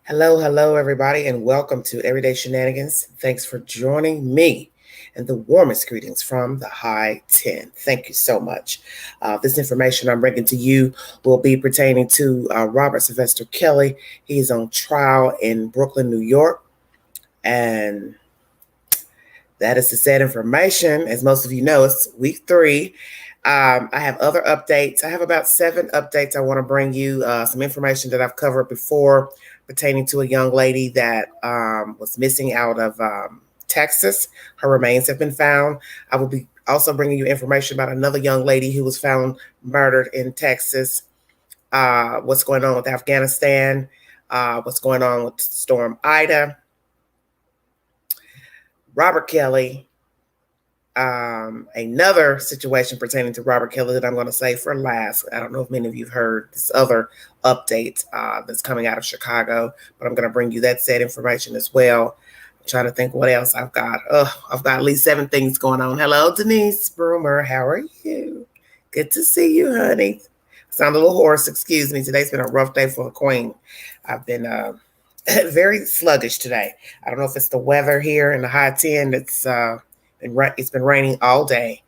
Hello, hello, everybody, and welcome to Everyday Shenanigans. Thanks for joining me, and the warmest greetings from the High 10. Thank you so much. This information I'm bringing to you will be pertaining to Robert Sylvester Kelly. He's on trial in Brooklyn, New York, and that is the said information. As most of you know, it's week 3. I have other updates. I have about 7 updates I want to bring you. Some information that I've covered before pertaining to a young lady that was missing out of Texas. Her remains have been found. I will be also bringing you information about another young lady who was found murdered in Texas. What's going on with Afghanistan? What's going on with Storm Ida? Robert Kelly, another situation pertaining to Robert Kelly that I'm going to say for last. I don't know if many of you have heard this other update that's coming out of Chicago, but I'm going to bring you that said information as well. I'm trying to think what else I've got. I've got at least 7 things going on. Hello, Denise Broomer. How are you? Good to see you, honey. I sound a little hoarse. Excuse me. Today's been a rough day for a queen. I've been very sluggish today. I don't know if it's the weather here in the High 10. It's been raining all day,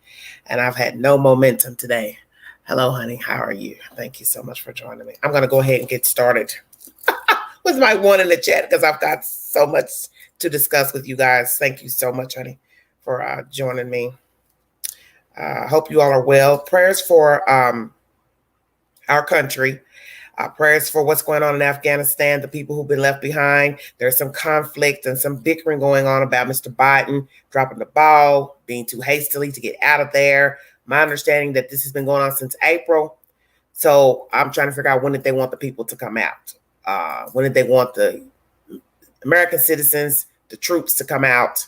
and I've had no momentum today. Hello, honey. How are you? Thank you so much for joining me. I'm going to go ahead and get started with my one in the chat because I've got so much to discuss with you guys. Thank you so much, honey, for joining me. Hope you all are well. Prayers for our country. Prayers for what's going on in Afghanistan, the people who've been left behind. There's some conflict and some bickering going on about Mr. Biden dropping the ball, being too hastily to get out of there. My understanding that this has been going on since April. So I'm trying to figure out when did they want the people to come out? When did they want the American citizens, the troops to come out,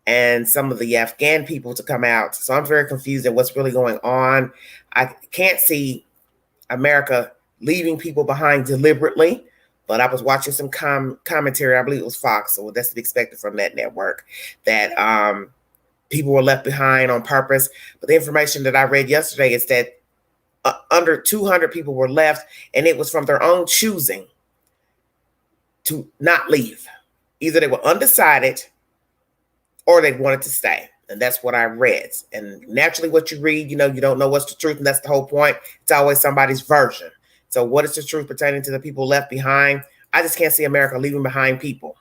and some of the Afghan people to come out? So I'm very confused at what's really going on. I can't see America leaving people behind deliberately, but I was watching some commentary, I believe it was Fox, so that's to be expected from that network, that people were left behind on purpose. But the information that I read yesterday is that under 200 people were left, and it was from their own choosing to not leave. Either they were undecided or they wanted to stay. And that's what I read. And naturally what you read, you don't know what's the truth, and that's the whole point. It's always somebody's version. So what is the truth pertaining to the people left behind? I just can't see America leaving behind people.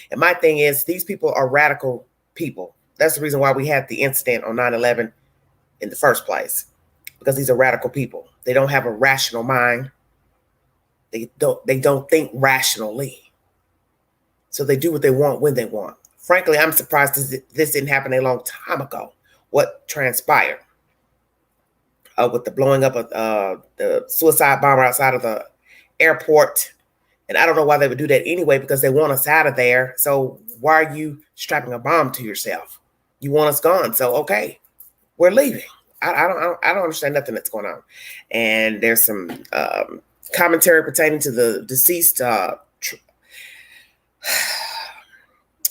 And my thing is, these people are radical people. That's the reason why we had the incident on 9/11 in the first place, because these are radical people. They don't have a rational mind. They don't think rationally. So they do what they want when they want. Frankly, I'm surprised this didn't happen a long time ago. What transpired? With the blowing up of the suicide bomber outside of the airport. And I don't know why they would do that anyway, because they want us out of there. So why are you strapping a bomb to yourself? You want us gone. So, okay, we're leaving. I don't understand nothing that's going on. And there's some commentary pertaining to the deceased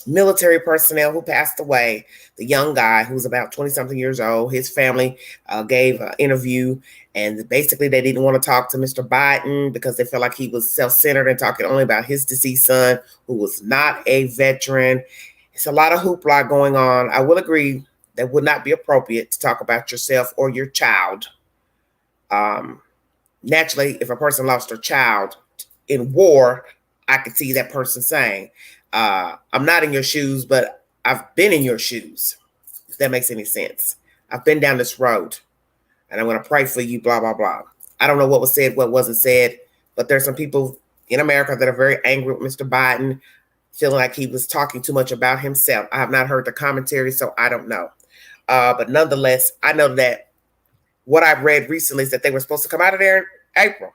military personnel who passed away. The young guy who was about 20-something years old, his family gave an interview, and basically they didn't want to talk to Mr. Biden because they felt like he was self-centered and talking only about his deceased son, who was not a veteran. It's a lot of hoopla going on. I will agree that would not be appropriate to talk about yourself or your child. Naturally, if a person lost their child in war, I could see that person saying, I'm not in your shoes, but I've been in your shoes, if that makes any sense. I've been down this road, and I'm going to pray for you, blah, blah, blah. I don't know what was said, what wasn't said, but there's some people in America that are very angry with Mr. Biden, feeling like he was talking too much about himself. I have not heard the commentary, so I don't know. But nonetheless, I know that what I've read recently is that they were supposed to come out of there in April.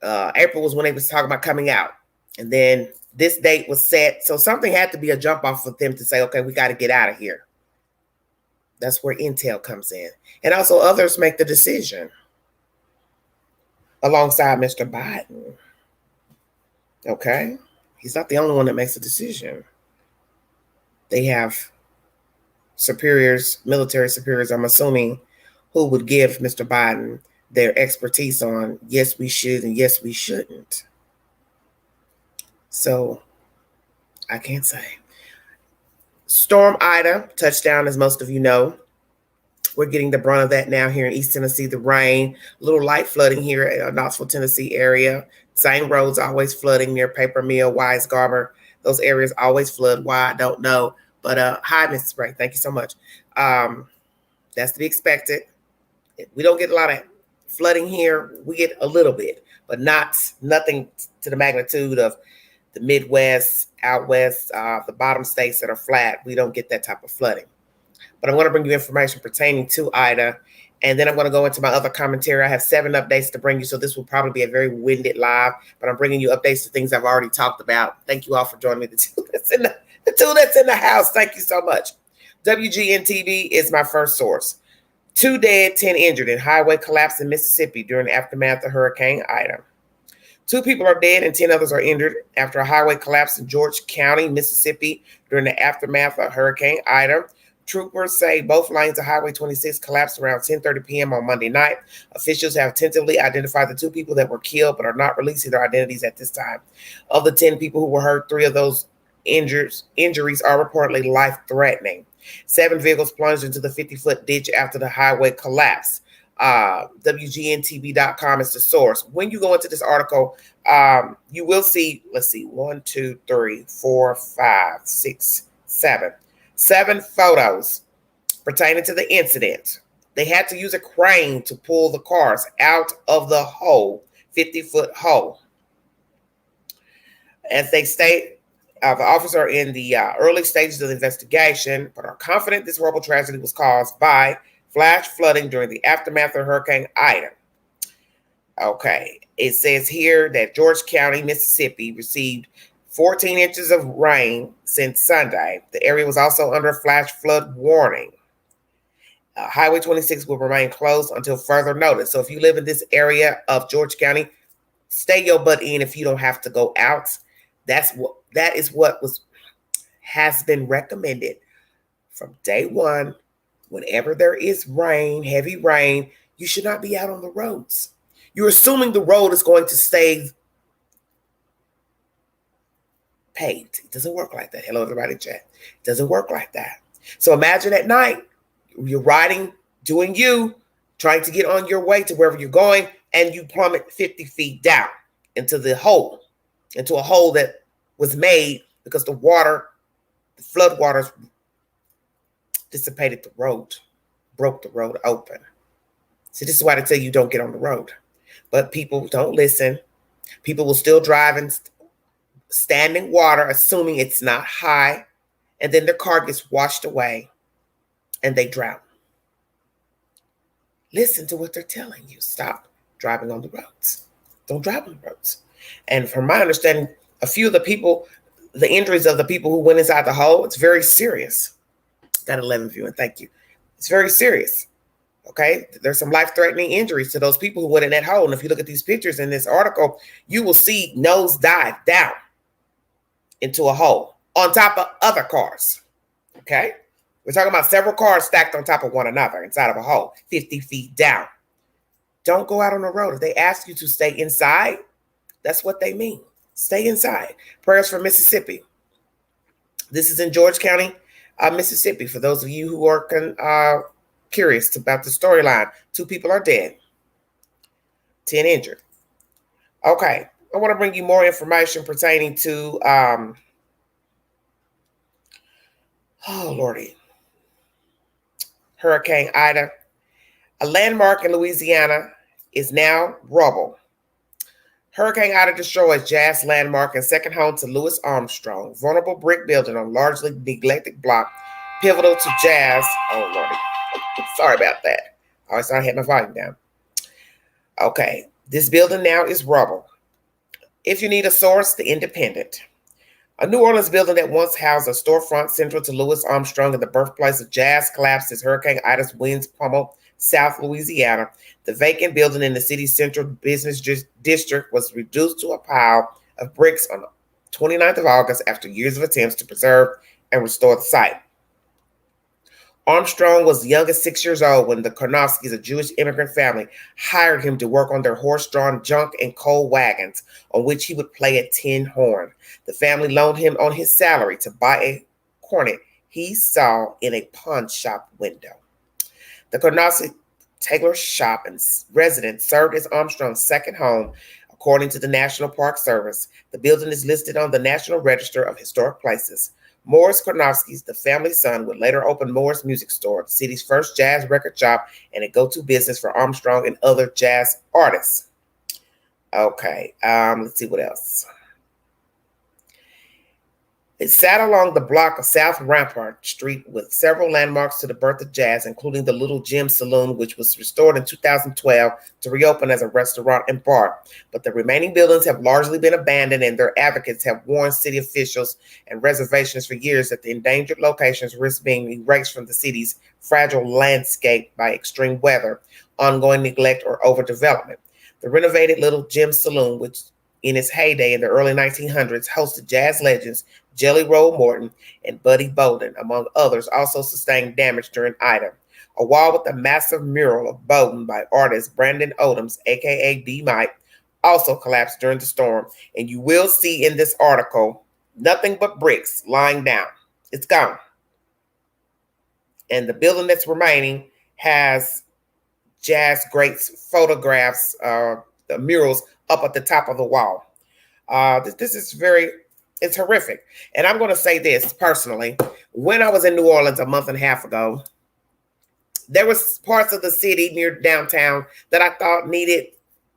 April was when they was talking about coming out. And then this date was set. So something had to be a jump off for them to say, okay, we got to get out of here. That's where intel comes in. And also others make the decision alongside Mr. Biden. Okay? He's not the only one that makes a decision. They have superiors, military superiors, I'm assuming, who would give Mr. Biden their expertise on yes, we should and yes, we shouldn't. So I can't say. Storm Ida touched down, as most of you know. We're getting the brunt of that now here in East Tennessee. The rain, a little light flooding here in Knoxville, Tennessee area. Same roads always flooding near Paper Mill, Wise Garber. Those areas always flood. Why, I don't know. But hi, Mrs. Ray. Thank you so much. That's to be expected. We don't get a lot of flooding here. We get a little bit, but nothing to the magnitude of the Midwest, out west, the bottom states that are flat. We don't get that type of flooding. But I'm going to bring you information pertaining to Ida. And then I'm going to go into my other commentary. I have 7 updates to bring you. So this will probably be a very winded live, but I'm bringing you updates to things I've already talked about. Thank you all for joining me. The two that's in the house. Thank you so much. WGN-TV is my first source. 2 dead, 10 injured in highway collapse in Mississippi during the aftermath of Hurricane Ida. 2 people are dead and 10 others are injured after a highway collapse in George County, Mississippi during the aftermath of Hurricane Ida. Troopers say both lanes of Highway 26 collapsed around 10:30 p.m. on Monday night. Officials have tentatively identified the 2 people that were killed but are not releasing their identities at this time. Of the 10 people who were hurt, 3 of those injuries are reportedly life-threatening. 7 vehicles plunged into the 50-foot ditch after the highway collapsed. WGNTV.com is the source. When you go into this article, you will see, 1, 2, 3, 4, 5, 6, 7. 7 photos pertaining to the incident. They had to use a crane to pull the cars out of the hole, 50-foot hole. As they state, the officers are in the early stages of the investigation, but are confident this horrible tragedy was caused by flash flooding during the aftermath of Hurricane Ida. Okay, it says here that George County, Mississippi received 14 inches of rain since Sunday. The area was also under a flash flood warning. Highway 26 will remain closed until further notice. So if you live in this area of George County, stay your butt in if you don't have to go out. That is what has been recommended from day one. Whenever there is rain, heavy rain, you should not be out on the roads. You're assuming the road is going to stay paved. It doesn't work like that. Hello, everybody, chat. It doesn't work like that. So imagine at night, you're riding, doing you, trying to get on your way to wherever you're going, and you plummet 50 feet down into a hole that was made because the flood waters dissipated the road, broke the road open. So this is why they tell you don't get on the road. But people don't listen. People will still drive and stand in water, assuming it's not high, and then their car gets washed away and they drown. Listen to what they're telling you. Stop driving on the roads. Don't drive on the roads. And from my understanding, a few of the injuries of the people who went inside the hole, it's very serious. Got 11 viewing, thank you. It's very serious. Okay, there's some life-threatening injuries to those people who went in that hole. And if you look at these pictures in this article, you will see nose dive down into a hole on top of other cars. Okay, we're talking about several cars stacked on top of one another inside of a hole, 50 feet down. Don't go out on the road. If they ask you to stay inside, that's what they mean. Stay inside. Prayers for Mississippi. This is in George County, Mississippi. For those of you who are curious about the storyline, 2 people are dead, 10 injured. Okay, I want to bring you more information pertaining to, Hurricane Ida. A landmark in Louisiana is now rubble. Hurricane Ida destroys Jazz Landmark and second home to Louis Armstrong. Vulnerable brick building on largely neglected block, pivotal to Jazz. Oh, Lordy. Sorry about that. I always thought I had my volume down. Okay, this building now is rubble. If you need a source, The Independent. A New Orleans building that once housed a storefront central to Louis Armstrong and the birthplace of jazz collapsed as Hurricane Ida's winds pummeled South Louisiana. The vacant building in the city's central business district was reduced to a pile of bricks on the 29th of August after years of attempts to preserve and restore the site. Armstrong was young as 6 years old when the Karnofskis, a Jewish immigrant family, hired him to work on their horse-drawn junk and coal wagons, on which he would play a tin horn. The family loaned him on his salary to buy a cornet he saw in a pawn shop window. The Karnofsky Taylor shop and residence served as Armstrong's second home, according to the National Park Service. The building is listed on the National Register of Historic Places. Morris Karnofsky, the family son, would later open Morris Music Store, the city's first jazz record shop and a go-to business for Armstrong and other jazz artists. Okay, let's see what else. It sat along the block of South Rampart Street with several landmarks to the birth of jazz, including the Little Jim Saloon, which was restored in 2012 to reopen as a restaurant and bar. But the remaining buildings have largely been abandoned, and their advocates have warned city officials and reservations for years that the endangered locations risk being erased from the city's fragile landscape by extreme weather, ongoing neglect, or overdevelopment. The renovated Little Jim Saloon, which in its heyday in the early 1900s, hosted jazz legends Jelly Roll Morton and Buddy Bolden, among others, also sustained damage during Ida. A wall with a massive mural of Bolden by artist Brandon Odoms, aka B. Mike, also collapsed during the storm, and you will see in this article nothing but bricks lying down. It's gone. And the building that's remaining has jazz greats photographs, the murals up at the top of the wall. This is it's horrific. And I'm going to say this personally. When I was in New Orleans a month and a half ago, there was parts of the city near downtown that I thought needed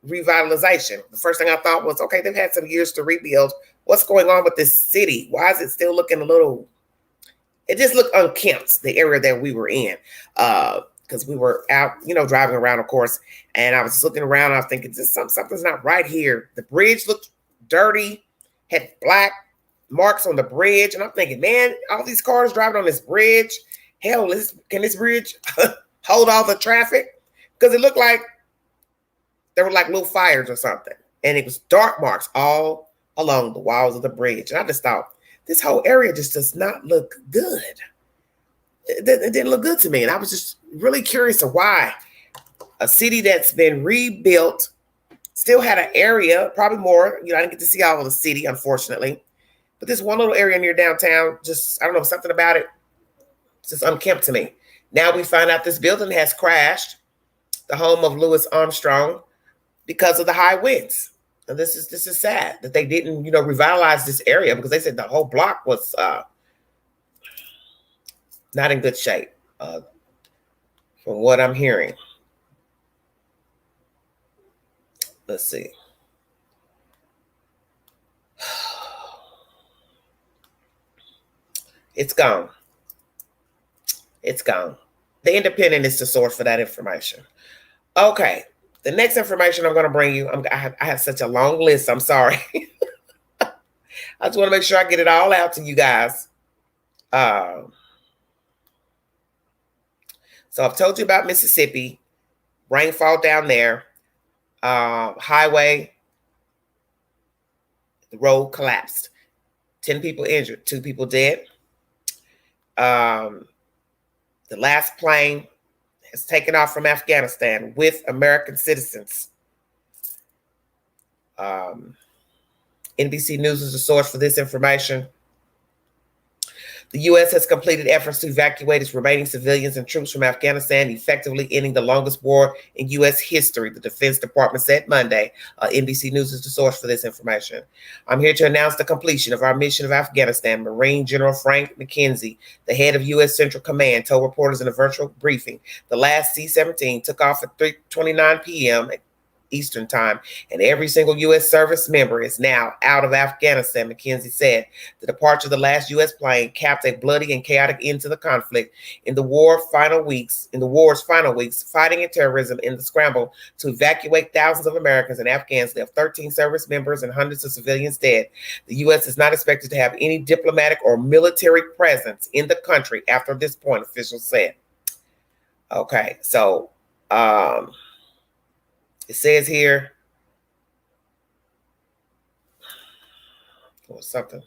revitalization. The first thing I thought was, okay, they've had some years to rebuild. What's going on with this city? Why is it still looking it just looked unkempt, the area that we were in. Because we were out, driving around, of course, and I was looking around. I was thinking, something's not right here. The bridge looked dirty, had black marks on the bridge, and I'm thinking, man, all these cars driving on this bridge. Hell, can this bridge hold all the traffic? Because it looked like there were like little fires or something, and it was dark marks all along the walls of the bridge. And I just thought, this whole area just does not look good. It didn't look good to me. And I was just really curious of why a city that's been rebuilt still had an area, probably more. I didn't get to see all of the city, unfortunately. But this one little area near downtown, just, I don't know, something about it, it's just unkempt to me. Now we find out this building has crashed, the home of Louis Armstrong, because of the high winds. And this is sad that they didn't, revitalize this area, because they said the whole block was not in good shape, from what I'm hearing. Let's see. It's gone. It's gone. The Independent is the source for that information. Okay. The next information I'm going to bring you, I have such a long list. I'm sorry. I just want to make sure I get it all out to you guys. So I've told you about Mississippi, rainfall down there, highway, the road collapsed, 10 people injured, 2 people dead. The last plane has taken off from Afghanistan with American citizens. NBC News is the source for this information. The U.S. has completed efforts to evacuate its remaining civilians and troops from Afghanistan, effectively ending the longest war in U.S. history, the Defense Department said Monday. NBC News is the source for this information. I'm here to announce the completion of our mission of Afghanistan. Marine General Frank McKenzie, the head of U.S. Central Command, told reporters in a virtual briefing the last C-17 took off at 3:29 p.m. Eastern Time, and every single U.S. service member is now out of Afghanistan, McKenzie said. The departure of the last U.S. plane capped a bloody and chaotic end to the conflict. In the war's final weeks, fighting and terrorism in the scramble to evacuate thousands of Americans and Afghans left 13 service members and hundreds of civilians dead. The U.S. is not expected to have any diplomatic or military presence in the country after this point, officials said. Okay, so it says here, or something.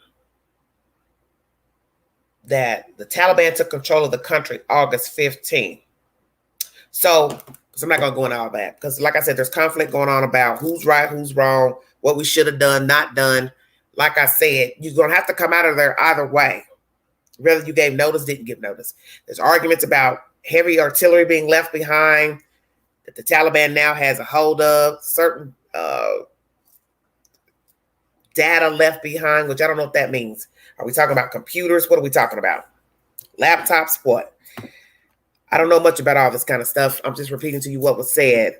that the Taliban took control of the country August 15th. So, because I'm not going to go into all that, because like I said, there's conflict going on about who's right, who's wrong, what we should have done, not done. Like I said, you're going to have to come out of there either way, whether you gave notice, didn't give notice. There's arguments about heavy artillery being left behind, that the Taliban now has a hold of, certain data left behind, which I don't know what that means. Are we talking about computers? What are we talking about? Laptops? What? I don't know much about all this kind of stuff. I'm just repeating to you what was said.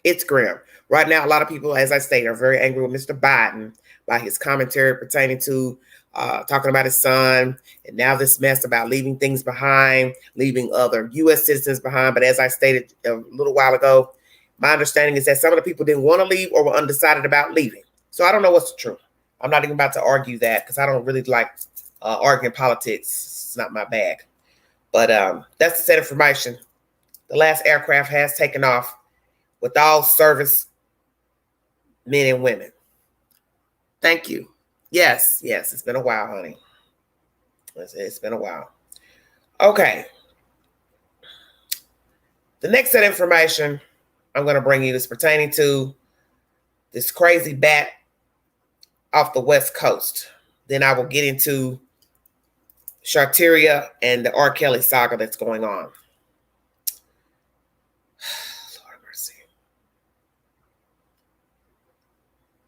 It's grim. Right now, a lot of people, as I stated, are very angry with Mr. Biden by his commentary pertaining to talking about his son, and now this mess about leaving things behind, leaving other U.S. citizens behind. But as I stated a little while ago, my understanding is that some of the people didn't want to leave or were undecided about leaving. So I don't know what's the truth. I'm not even about to argue that because I don't really like arguing politics. It's not my bag. But that's the set information. The last aircraft has taken off with all service men and women. Thank you. Yes, it's been a while, honey. It's been a while. Okay. The next set of information I'm going to bring you is pertaining to this crazy bat off the West Coast. Then I will get into Shawtyeria and the R. Kelly saga that's going on. Lord mercy.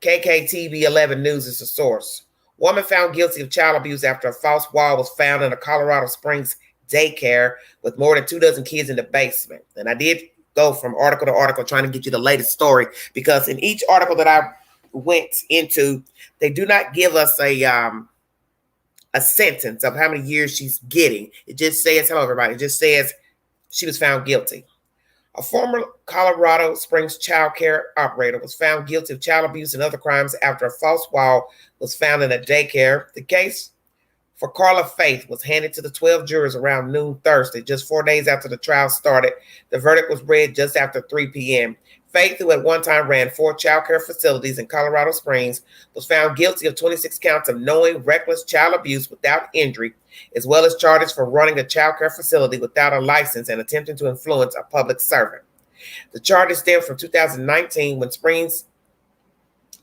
KKTV 11 News is the source. Woman found guilty of child abuse after a false wall was found in a Colorado Springs daycare with more than 24 kids in the basement. And I did go from article to article trying to get you the latest story, because in each article that I went into, they do not give us a sentence of how many years she's getting. It just says, hello everybody, it just says she was found guilty. A former Colorado Springs child care operator was found guilty of child abuse and other crimes after a false wall was found in a daycare. The case for Carla Faith was handed to the 12 jurors around noon Thursday, just 4 days after the trial started. The verdict was read just after 3 p.m. Faith, who at one time ran 4 child care facilities in Colorado Springs, was found guilty of 26 counts of knowing reckless child abuse without injury, as well as charges for running a child care facility without a license and attempting to influence a public servant. The charges stem from 2019 when Springs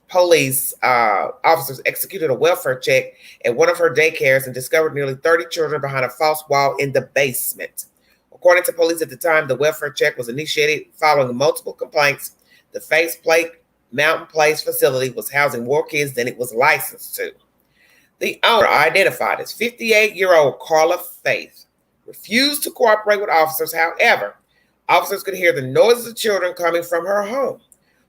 police officers executed a welfare check at one of her daycares and discovered nearly 30 children behind a false wall in the basement. According to police at the time, the welfare check was initiated following multiple complaints. The Faceplate Mountain Place facility was housing more kids than it was licensed to. The owner, identified as 58-year-old Carla Faith, refused to cooperate with officers. However, officers could hear the noises of children coming from her home.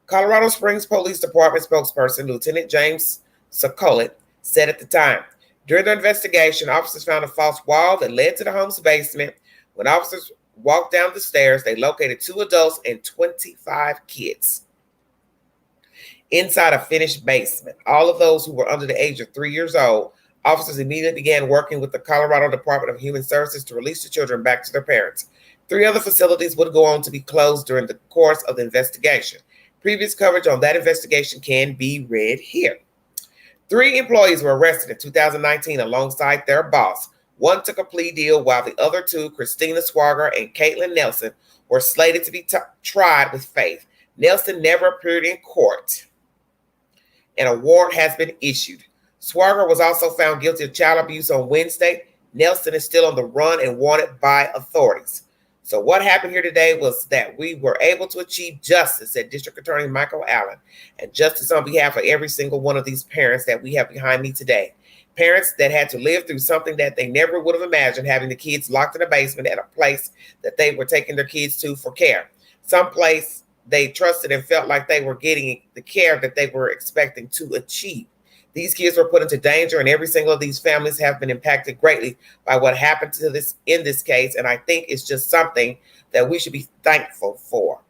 Colorado Springs Police Department spokesperson Lieutenant James Sokolit said at the time, during the investigation, officers found a false wall that led to the home's basement. When officers walked down the stairs, they located 2 adults and 25 kids inside a finished basement. All of those who were under the age of 3 years old. Officers immediately began working with the Colorado Department of Human Services to release the children back to their parents. 3 other facilities would go on to be closed during the course of the investigation. Previous coverage on that investigation can be read here. 3 employees were arrested in 2019 alongside their boss. One took a plea deal, while the other 2, Christina Swager and Caitlin Nelson, were slated to be tried with Faith. Nelson never appeared in court, and a warrant has been issued. Swager was also found guilty of child abuse on Wednesday. Nelson is still on the run and wanted by authorities. So what happened here today was that we were able to achieve justice, said District Attorney Michael Allen, and justice on behalf of every single one of these parents that we have behind me today. Parents that had to live through something that they never would have imagined, having the kids locked in a basement at a place that they were taking their kids to for care. Some place they trusted and felt like they were getting the care that they were expecting to achieve. These kids were put into danger, and every single of these families have been impacted greatly by what happened to this in this case. And I think it's just something that we should be thankful for.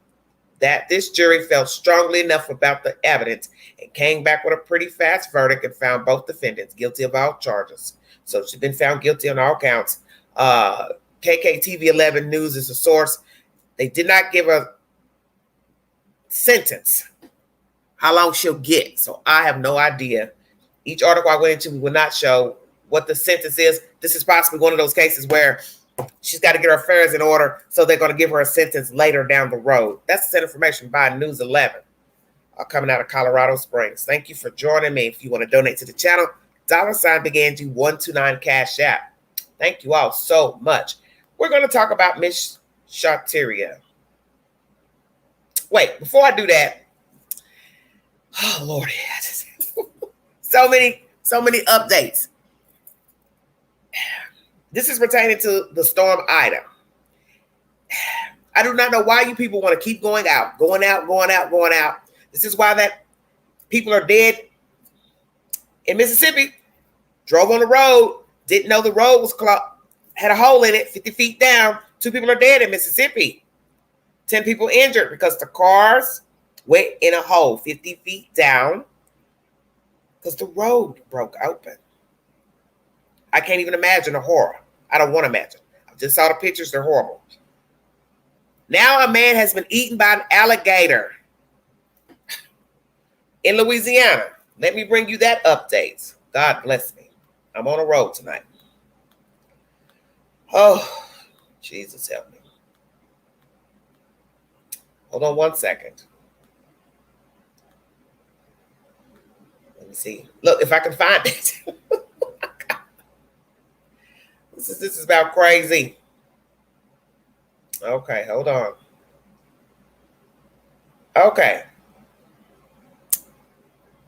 That this jury felt strongly enough about the evidence and came back with a pretty fast verdict and found both defendants guilty of all charges. So she's been found guilty on all counts. KKTV 11 News is the source. They did not give a sentence how long she'll get. So I have no idea Each article I went into will not show what the sentence is. This is possibly one of those cases where she's got to get her affairs in order, so they're going to give her a sentence later down the road. That's the information by News 11, coming out of Colorado Springs. Thank you for joining me. If you want to donate to the channel, $BigAngie129 Cash App. Thank you all so much. We're going to talk about Miss Shawtyeria. Wait, before I do that, oh Lord, so many updates. This is pertaining to the storm Ida. I do not know why you people want to keep going out. This is why that people are dead in Mississippi. Drove on the road, didn't know the road was had a hole in it, 50 feet down. 2 people are dead in Mississippi. 10 people injured because the cars went in a hole 50 feet down because the road broke open. I can't even imagine the horror. I don't want to imagine. I just saw the pictures. They're horrible. Now a man has been eaten by an alligator in Louisiana. Let me bring you that update. God bless me. I'm on a road tonight. Oh, Jesus help me. Hold on one second. Let me see. Look, if I can find it. This is about crazy. Okay, hold on. Okay.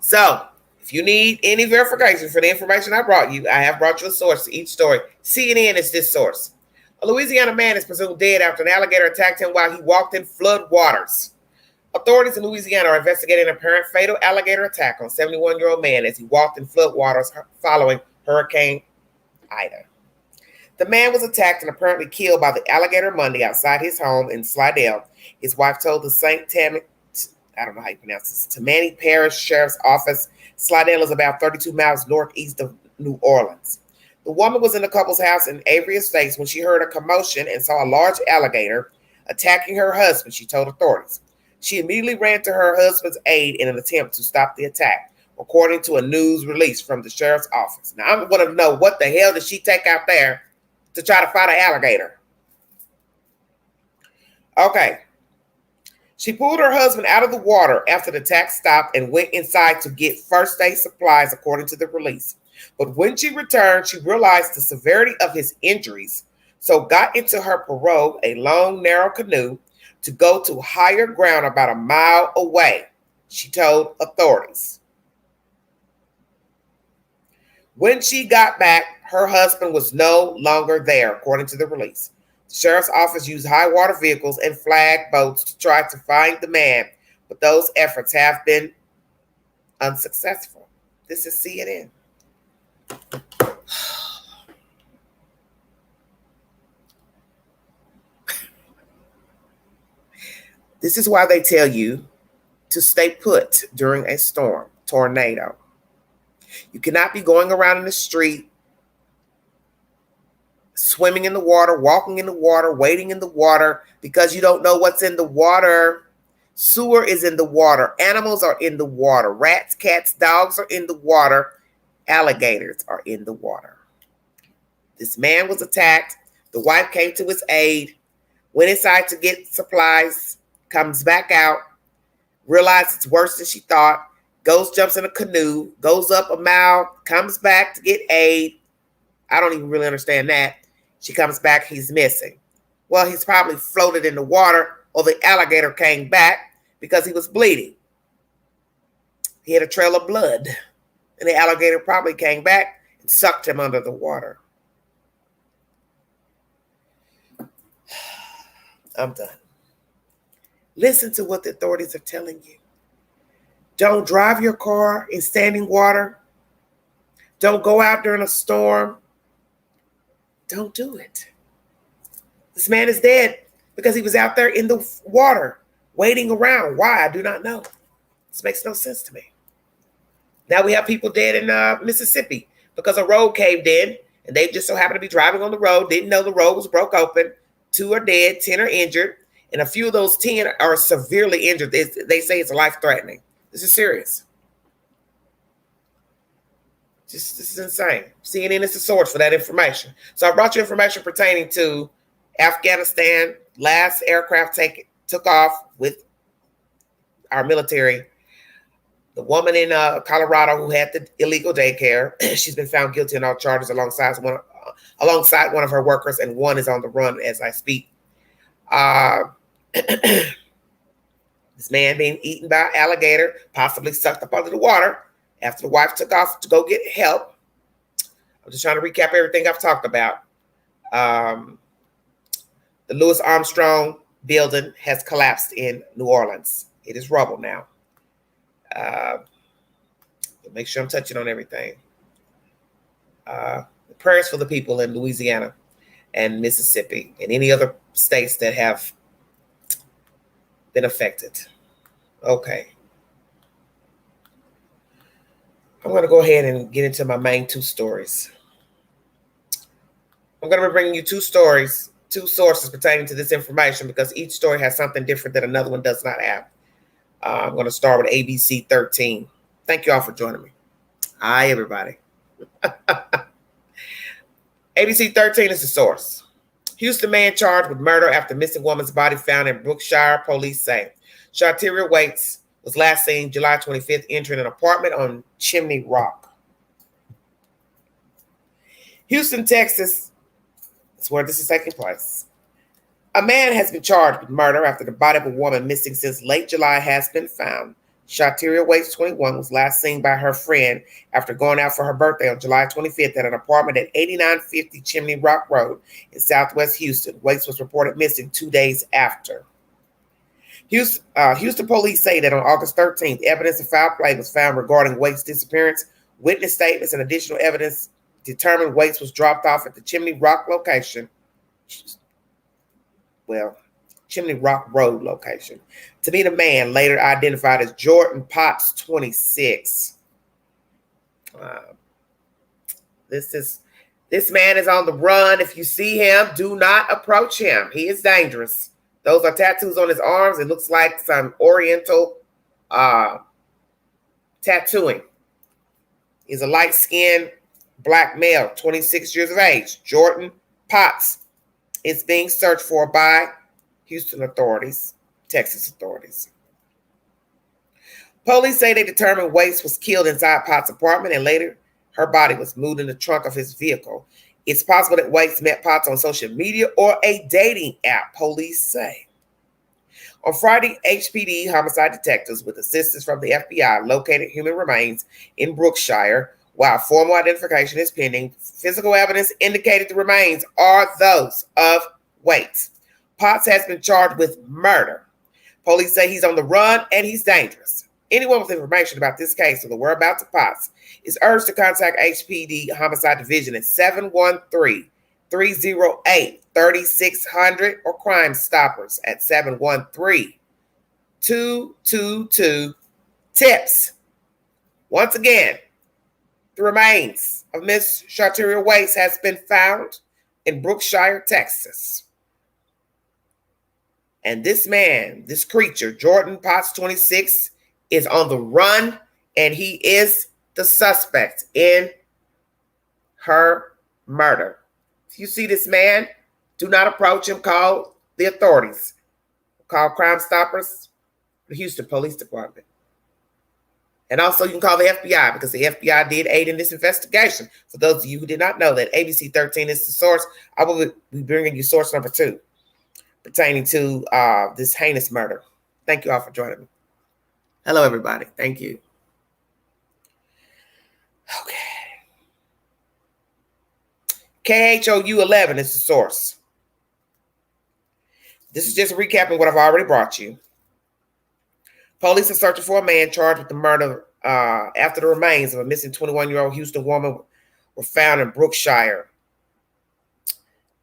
So, if you need any verification for the information I brought you, I have brought you a source to each story. CNN is this source. A Louisiana man is presumed dead after an alligator attacked him while he walked in flood waters. Authorities in Louisiana are investigating an apparent fatal alligator attack on a 71-year-old man as he walked in flood waters following Hurricane Ida. The man was attacked and apparently killed by the alligator Monday outside his home in Slidell. His wife told the Tammany Parish Sheriff's Office. Slidell is about 32 miles northeast of New Orleans. The woman was in the couple's house in Avery Estates when she heard a commotion and saw a large alligator attacking her husband, she told authorities. She immediately ran to her husband's aid in an attempt to stop the attack, according to a news release from the sheriff's office. Now, I want to know what the hell did she take out there to try to fight an alligator? Okay. She pulled her husband out of the water after the attack stopped and went inside to get first aid supplies, according to the release. But when she returned, she realized the severity of his injuries, so got into her pirogue, a long, narrow canoe, to go to higher ground about a mile away, she told authorities. When she got back, her husband was no longer there, according to the release. The sheriff's office used high water vehicles and flag boats to try to find the man, but those efforts have been unsuccessful. This is CNN. This is why they tell you to stay put during a storm, tornado. You cannot be going around in the street, swimming in the water, walking in the water, wading in the water, because you don't know what's in the water. Sewer is in the water. Animals are in the water. Rats, cats, dogs are in the water. Alligators are in the water. This man was attacked. The wife came to his aid, went inside to get supplies, comes back out, realized it's worse than she thought, jumps in a canoe, goes up a mile, comes back to get aid. I don't even really understand that. She comes back, he's missing. Well, he's probably floated in the water, or the alligator came back because he was bleeding. He had a trail of blood, and the alligator probably came back and sucked him under the water. I'm done. Listen to what the authorities are telling you. Don't drive your car in standing water. Don't go out during a storm. Don't do it. This man is dead because he was out there in the water, waiting around. Why? I do not know. This makes no sense to me. Now we have people dead in Mississippi because a road caved in, and they just so happened to be driving on the road, didn't know the road was broke open. 2 are dead, 10 are injured, and a few of those 10 are severely injured. They say it's life-threatening. This is serious. Just this is insane. CNN is the source for that information. So I brought you information pertaining to Afghanistan. Last aircraft took off with our military. The woman in Colorado who had the illegal daycare, she's been found guilty on all charges alongside one of her workers, and one is on the run as I speak. This man being eaten by an alligator, possibly sucked up under the water after the wife took off to go get help. I'm just trying to recap everything I've talked about. The Louis Armstrong building has collapsed in New Orleans. It is rubble now. Make sure I'm touching on everything. Prayers for the people in Louisiana and Mississippi and any other states that have been affected. Okay. I'm going to go ahead and get into my main two stories. I'm going to be bringing you two stories, two sources pertaining to this information, because each story has something different that another one does not have. I'm going to start with ABC 13. Thank you all for joining me. Hi, everybody. ABC 13 is the source. Houston man charged with murder after missing woman's body found in Brookshire, police say. Shawtyeria Waits was last seen July 25th entering an apartment on Chimney Rock. Houston, Texas is where this is taking place. A man has been charged with murder after the body of a woman missing since late July has been found. Shawtyeria Waits, 21, was last seen by her friend after going out for her birthday on July 25th at an apartment at 8950 Chimney Rock Road in southwest Houston. Waits was reported missing 2 days after. Houston police say that on August 13th, evidence of foul play was found regarding Waits' disappearance. Witness statements and additional evidence determined Waits was dropped off at the Chimney Rock location. Chimney Rock Road location. To be the man later identified as Jordan Potts, 26. This man is on the run. If you see him, do not approach him. He is dangerous. Those are tattoos on his arms. It looks like some Oriental tattooing. He's a light-skinned black male, 26 years of age. Jordan Potts is being searched for by Houston authorities, Texas authorities. Police say they determined Waits was killed inside Potts' apartment, and later her body was moved in the trunk of his vehicle. It's possible that Waits met Potts on social media or a dating app, police say. On Friday, HPD homicide detectives with assistance from the FBI located human remains in Brookshire. While formal identification is pending, physical evidence indicated the remains are those of Waits. Potts has been charged with murder. Police say he's on the run and he's dangerous. Anyone with information about this case or the whereabouts of Potts is urged to contact HPD Homicide Division at 713-308-3600 or Crime Stoppers at 713-222-TIPS. Once again, the remains of Miss Shawtyeria Waits has been found in Brookshire, Texas. And this man, this creature, Jordan Potts, 26, is on the run, and he is the suspect in her murder. If you see this man, do not approach him. Call the authorities. Call Crime Stoppers, the Houston Police Department. And also you can call the FBI, because the FBI did aid in this investigation. For those of you who did not know that ABC 13 is the source, I will be bringing you source number 2 pertaining to this heinous murder. Thank you all for joining me. Hello, everybody. Thank you. Okay. KHOU 11 is the source. This is just recapping what I've already brought you. Police are searching for a man charged with the murder after the remains of a missing 21-year-old Houston woman were found in Brookshire.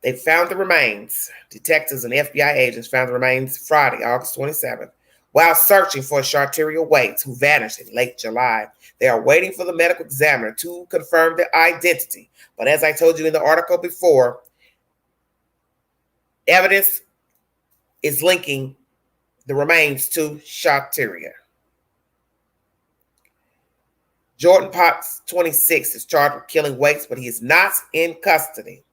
They found the remains. Detectives and FBI agents found the remains Friday, August 27th, while searching for Shawtyeria Waits, who vanished in late July. They are waiting for the medical examiner to confirm their identity. But as I told you in the article before, evidence is linking the remains to Shawtyeria. Jordan Potts, 26, is charged with killing Waits, but he is not in custody.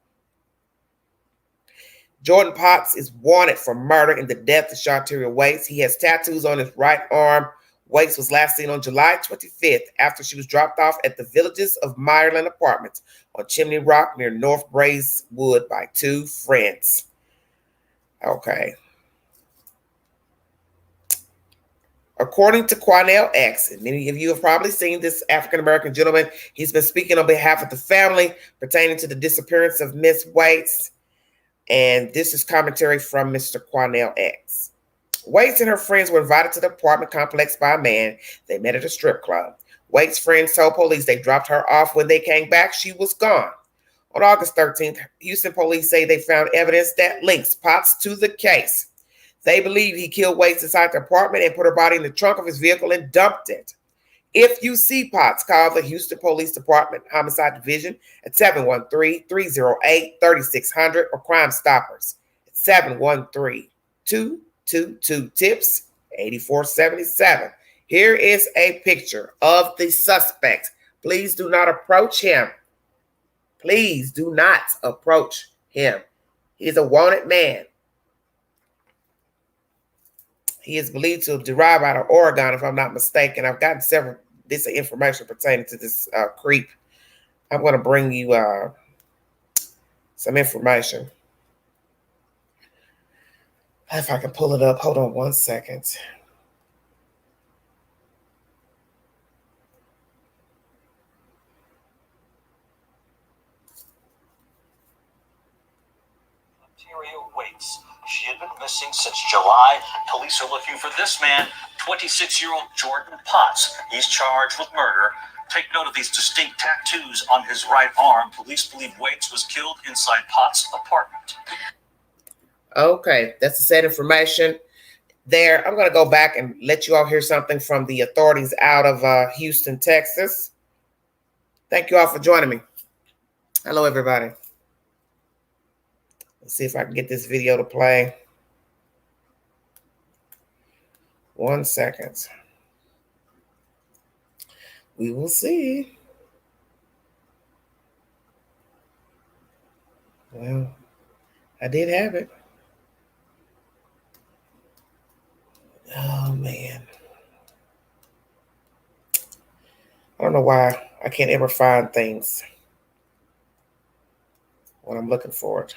Jordan Potts is wanted for murder in the death of Shawtyeria Waits. He has tattoos on his right arm. Waits was last seen on July 25th after she was dropped off at the Villages of Meyerland Apartments on Chimney Rock near North Braeswood by two friends. Okay. According to Quanell X, and many of you have probably seen this African-American gentleman, he's been speaking on behalf of the family pertaining to the disappearance of Miss Waits. And this is commentary from Mr. Quanell X. Waits and her friends were invited to the apartment complex by a man they met at a strip club. Waits' friends told police they dropped her off. When they came back, she was gone. On August 13th, Houston police say they found evidence that links Potts to the case. They believe he killed Waits inside the apartment and put her body in the trunk of his vehicle and dumped it. If you see Potts, call the Houston Police Department Homicide Division at 713-308-3600 or Crime Stoppers at 713-222-TIPS-8477. Here is a picture of the suspect. Please do not approach him. Please do not approach him. He is a wanted man. He is believed to derive out of Oregon, if I'm not mistaken. I've gotten several bits of information pertaining to this creep. I'm going to bring you some information. If I can pull it up. Hold on one second. Waits. She had been missing since July. Police are looking for this man, 26-year-old Jordan Potts. He's charged with murder. Take note of these distinct tattoos on his right arm. Police believe Waits was killed inside Potts' apartment. Okay, that's the sad information there. I'm going to go back and let you all hear something from the authorities out of Houston, Texas. Thank you all for joining me. Hello, everybody. Let's see if I can get this video to play. 1 second. We will see. Well, I did have it. Oh, man. I don't know why I can't ever find things when I'm looking for it.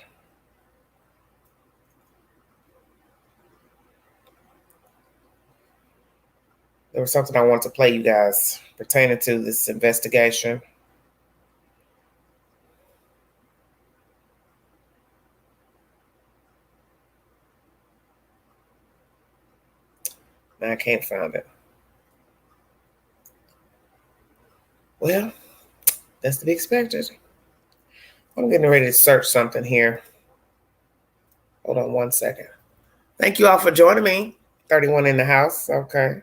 There was something I wanted to play you guys pertaining to this investigation. Now I can't find it. Well, that's to be expected. I'm getting ready to search something here. Hold on 1 second. Thank you all for joining me. 31 in the house. Okay.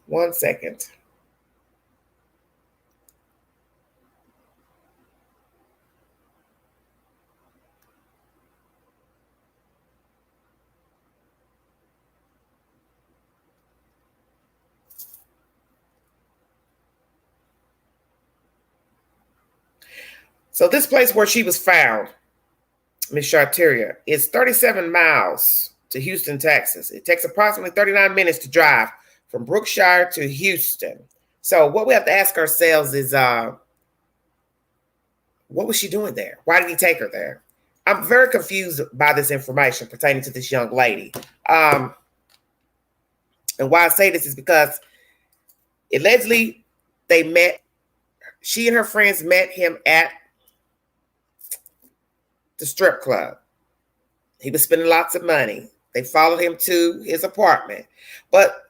One second. So this place where she was found, Miss Shawtyeria, is 37 miles to Houston, Texas. It takes approximately 39 minutes to drive from Brookshire to Houston. So what we have to ask ourselves is, what was she doing there? Why did he take her there? I'm very confused by this information pertaining to this young lady. And why I say this is because allegedly she and her friends met him at the strip club. He was spending lots of money. They followed him to his apartment. But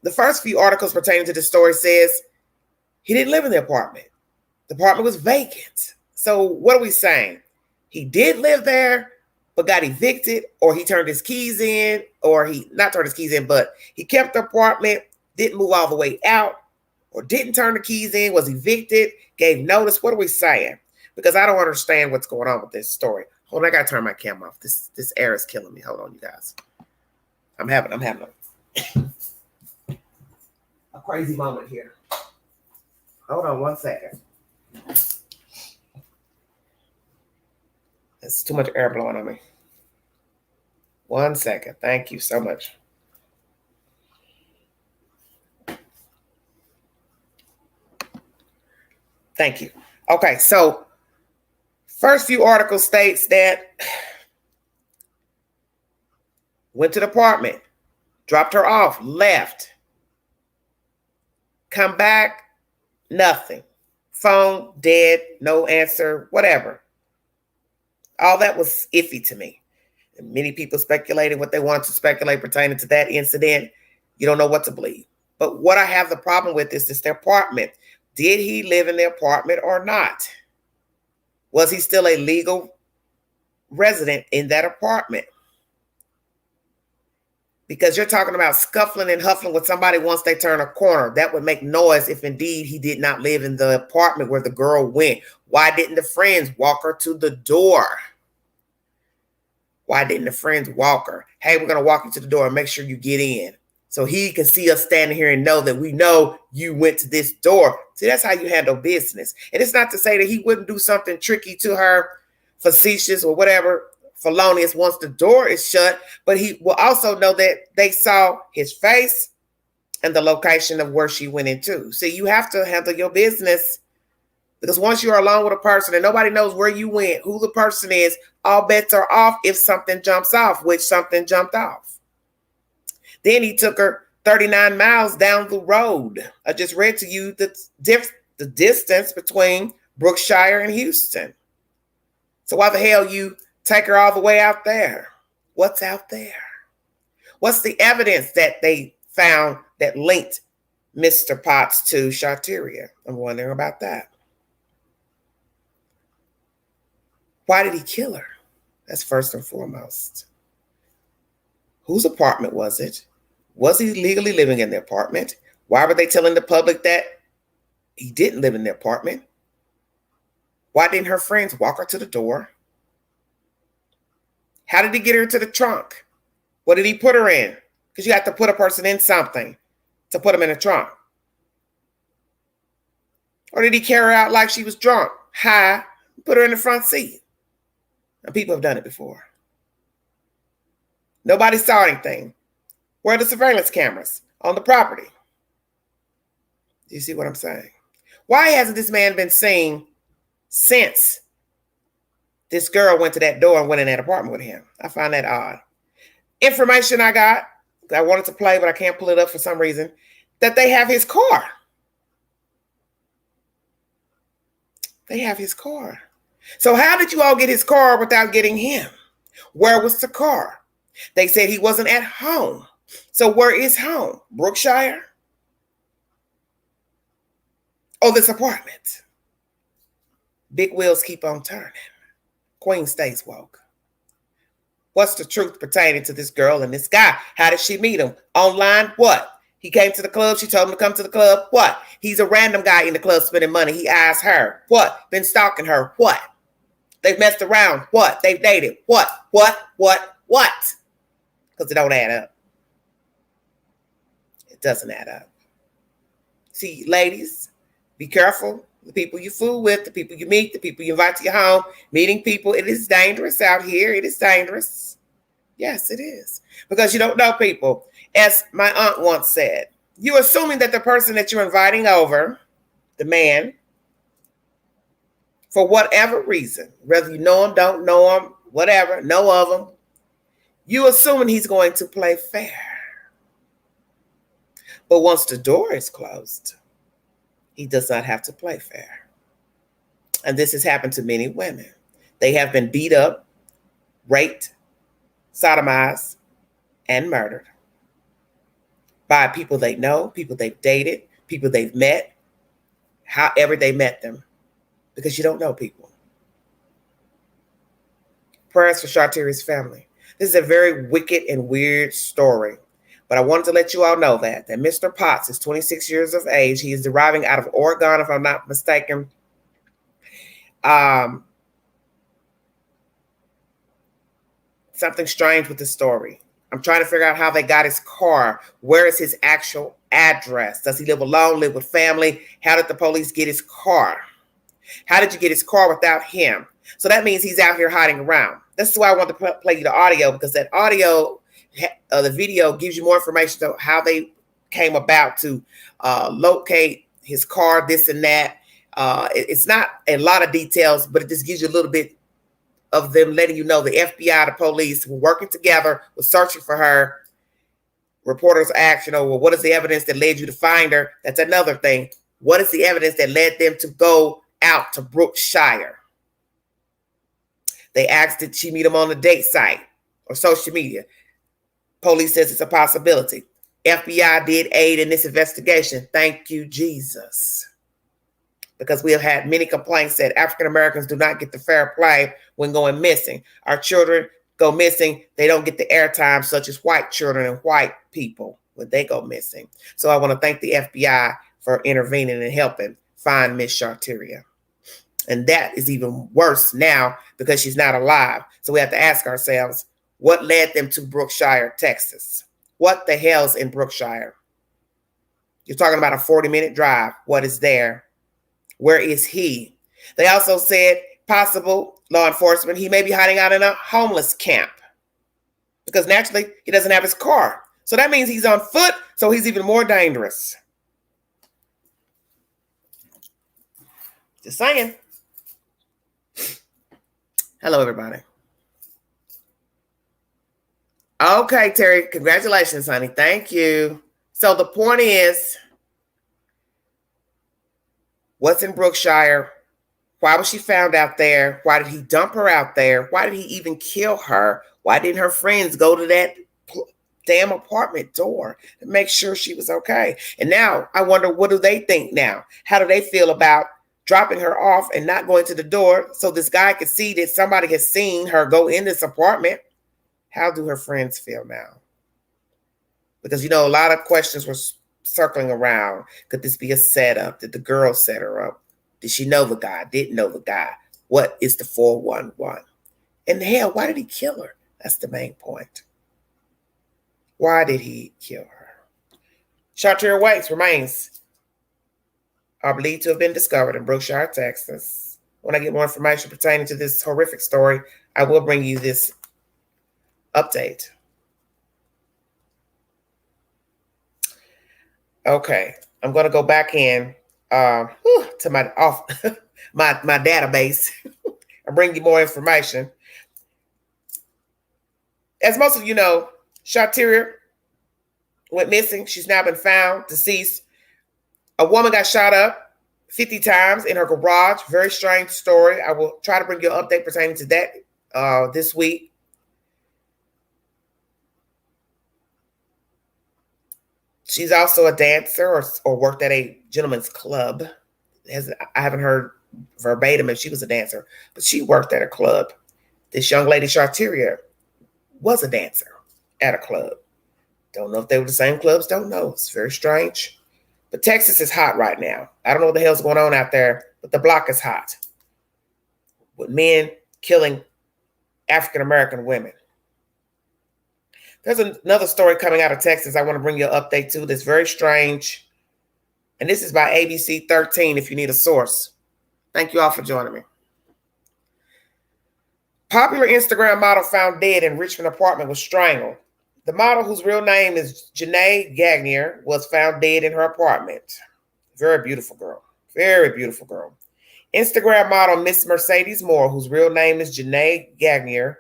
the first few articles pertaining to the story says he didn't live in the apartment. The apartment was vacant. So what are we saying? He did live there, but got evicted, or he turned his keys in, or he not turned his keys in, but he kept the apartment, didn't move all the way out, or didn't turn the keys in, was evicted, gave notice. What are we saying? because I don't understand what's going on with this story. Hold on, I gotta turn my camera off. This air is killing me. Hold on, you guys. I'm having a crazy moment here. Hold on 1 second. There's too much air blowing on me. 1 second. Thank you so much. Thank you. Okay, so first few articles states that went to the apartment, dropped her off, left, come back, nothing. Phone dead, no answer, whatever. All that was iffy to me. And many people speculated what they want to speculate pertaining to that incident. You don't know what to believe. But what I have the problem with is the apartment. Did he live in the apartment or not? Was he still a legal resident in that apartment? Because you're talking about scuffling and huffling with somebody once they turn a corner. That would make noise if indeed he did not live in the apartment where the girl went. Why didn't the friends walk her to the door? Why didn't the friends walk her? Hey, we're going to walk you to the door and make sure you get in. So he can see us standing here and know that we know you went to this door. See, that's how you handle business. And it's not to say that he wouldn't do something tricky to her, facetious or whatever, felonious once the door is shut. But he will also know that they saw his face and the location of where she went into. See, you have to handle your business, because once you're alone with a person and nobody knows where you went, who the person is, all bets are off if something jumps off, which something jumped off. Then he took her 39 miles down the road. I just read to you the distance between Brookshire and Houston. So why the hell you take her all the way out there? What's out there? What's the evidence that they found that linked Mr. Potts to Shawtyeria? I'm wondering about that. Why did he kill her? That's first and foremost. Whose apartment was it? Was he legally living in the apartment? Why were they telling the public that he didn't live in the apartment? Why didn't her friends walk her to the door? How did he get her into the trunk? What did he put her in? Because you have to put a person in something to put them in a trunk. Or did he carry her out like she was drunk, high, put her in the front seat? And people have done it before. Nobody saw anything. Where are the surveillance cameras on the property? Do you see what I'm saying? Why hasn't this man been seen since this girl went to that door and went in that apartment with him? I find that odd. Information I got, I wanted to play, but I can't pull it up for some reason, that they have his car. They have his car. So how did you all get his car without getting him? Where was the car? They said he wasn't at home. So where is home? Brookshire? Or this apartment? Big wheels keep on turning. Queen stays woke. What's the truth pertaining to this girl and this guy? How did she meet him? Online? What? He came to the club. She told him to come to the club. What? He's a random guy in the club spending money. He asked her. What? Been stalking her. What? They've messed around. What? They've dated. What? Because it don't add up. It doesn't add up. See, ladies, be careful. The people you fool with, the people you meet, the people you invite to your home, meeting people, it is dangerous out here. It is dangerous. Yes, it is. Because you don't know people. As my aunt once said, you're assuming that the person that you're inviting over, the man, for whatever reason, whether you know him, don't know him, whatever, know of him, you assuming he's going to play fair. But once the door is closed, he does not have to play fair. And this has happened to many women. They have been beat up, raped, sodomized, and murdered by people they know, people they've dated, people they've met, however they met them, because you don't know people. Prayers for Shawtyeria's family. This is a very wicked and weird story, but I wanted to let you all know that Mr. Potts is 26 years of age. He is deriving out of Oregon, if I'm not mistaken. Something strange with the story. I'm trying to figure out how they got his car. Where is his actual address? Does he live alone, live with family? How did the police get his car? How did you get his car without him? So that means he's out here hiding around. That's why I want to play you the audio, because that audio, the video gives you more information on how they came about to locate his car, this and that. It's not a lot of details, but it just gives you a little bit of them letting you know the FBI, the police were working together, was searching for her. Reporters asked, well, what is the evidence that led you to find her? That's another thing. What is the evidence that led them to go out to Brookshire? They asked, did she meet him on a date site or social media? Police says it's a possibility. FBI did aid in this investigation. Thank you, Jesus. Because we have had many complaints that African Americans do not get the fair play when going missing. Our children go missing. They don't get the airtime such as white children and white people when they go missing. So I want to thank the FBI for intervening and helping find Miss Shawtyeria. And that is even worse now because she's not alive. So we have to ask ourselves, what led them to Brookshire, Texas? What the hell's in Brookshire? You're talking about a 40-minute drive. What is there? Where is he? They also said possible law enforcement, he may be hiding out in a homeless camp because naturally he doesn't have his car. So that means he's on foot, so he's even more dangerous. Just saying. Hello, everybody. Okay, Terry, congratulations, honey. Thank you. So the point is, what's in Brookshire? Why was she found out there? Why did he dump her out there? Why did he even kill her? Why didn't her friends go to that damn apartment door to make sure she was okay? And now I wonder, what do they think now? How do they feel about dropping her off and not going to the door so this guy could see that somebody has seen her go in this apartment? How do her friends feel now? Because, a lot of questions were circling around. Could this be a setup? Did the girl set her up? Did she know the guy? Didn't know the guy? What is the 411? And hell, why did he kill her? That's the main point. Why did he kill her? Shawtyeria Waits remains are believed to have been discovered in Brookshire, Texas. When I get more information pertaining to this horrific story, I will bring you this update. Okay, I'm going to go back in to my my database and bring you more information. As most of you know, Shawtyeria went missing. She's now been found deceased. A woman got shot up 50 times in her garage. Very strange story. I will try to bring you an update pertaining to that this week. She's also a dancer or worked at a gentleman's club. I haven't heard verbatim if she was a dancer, but she worked at a club. This young lady, Shawtyeria, was a dancer at a club. Don't know if they were the same clubs. Don't know. It's very strange. But Texas is hot right now. I don't know what the hell's going on out there, but the block is hot with men killing African-American women. There's another story coming out of Texas I want to bring you an update to that's very strange. And this is by ABC 13 if you need a source. Thank you all for joining me. Popular Instagram model found dead in Richmond apartment was strangled. The model, whose real name is Janae Gagnier, was found dead in her apartment. Very beautiful girl. Very beautiful girl. Instagram model Miss Mercedes Moore, whose real name is Janae Gagnier,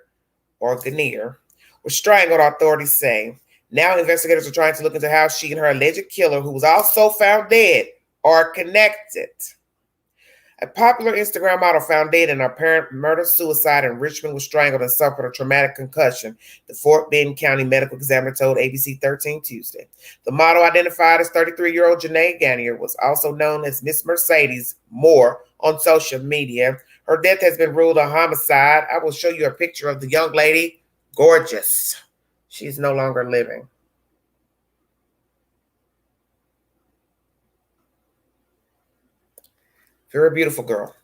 or Gagnier, was strangled, authorities say. Now investigators are trying to look into how she and her alleged killer, who was also found dead, are connected. A popular Instagram model found dead in an apparent murder-suicide in Richmond was strangled and suffered a traumatic concussion, the Fort Bend County medical examiner told ABC 13 Tuesday. The model, identified as 33-year-old Janae Gagnier, was also known as Miss Mercedes Moore on social media. Her death has been ruled a homicide. I will show you a picture of the young lady. Gorgeous. She's no longer living. Very beautiful girl.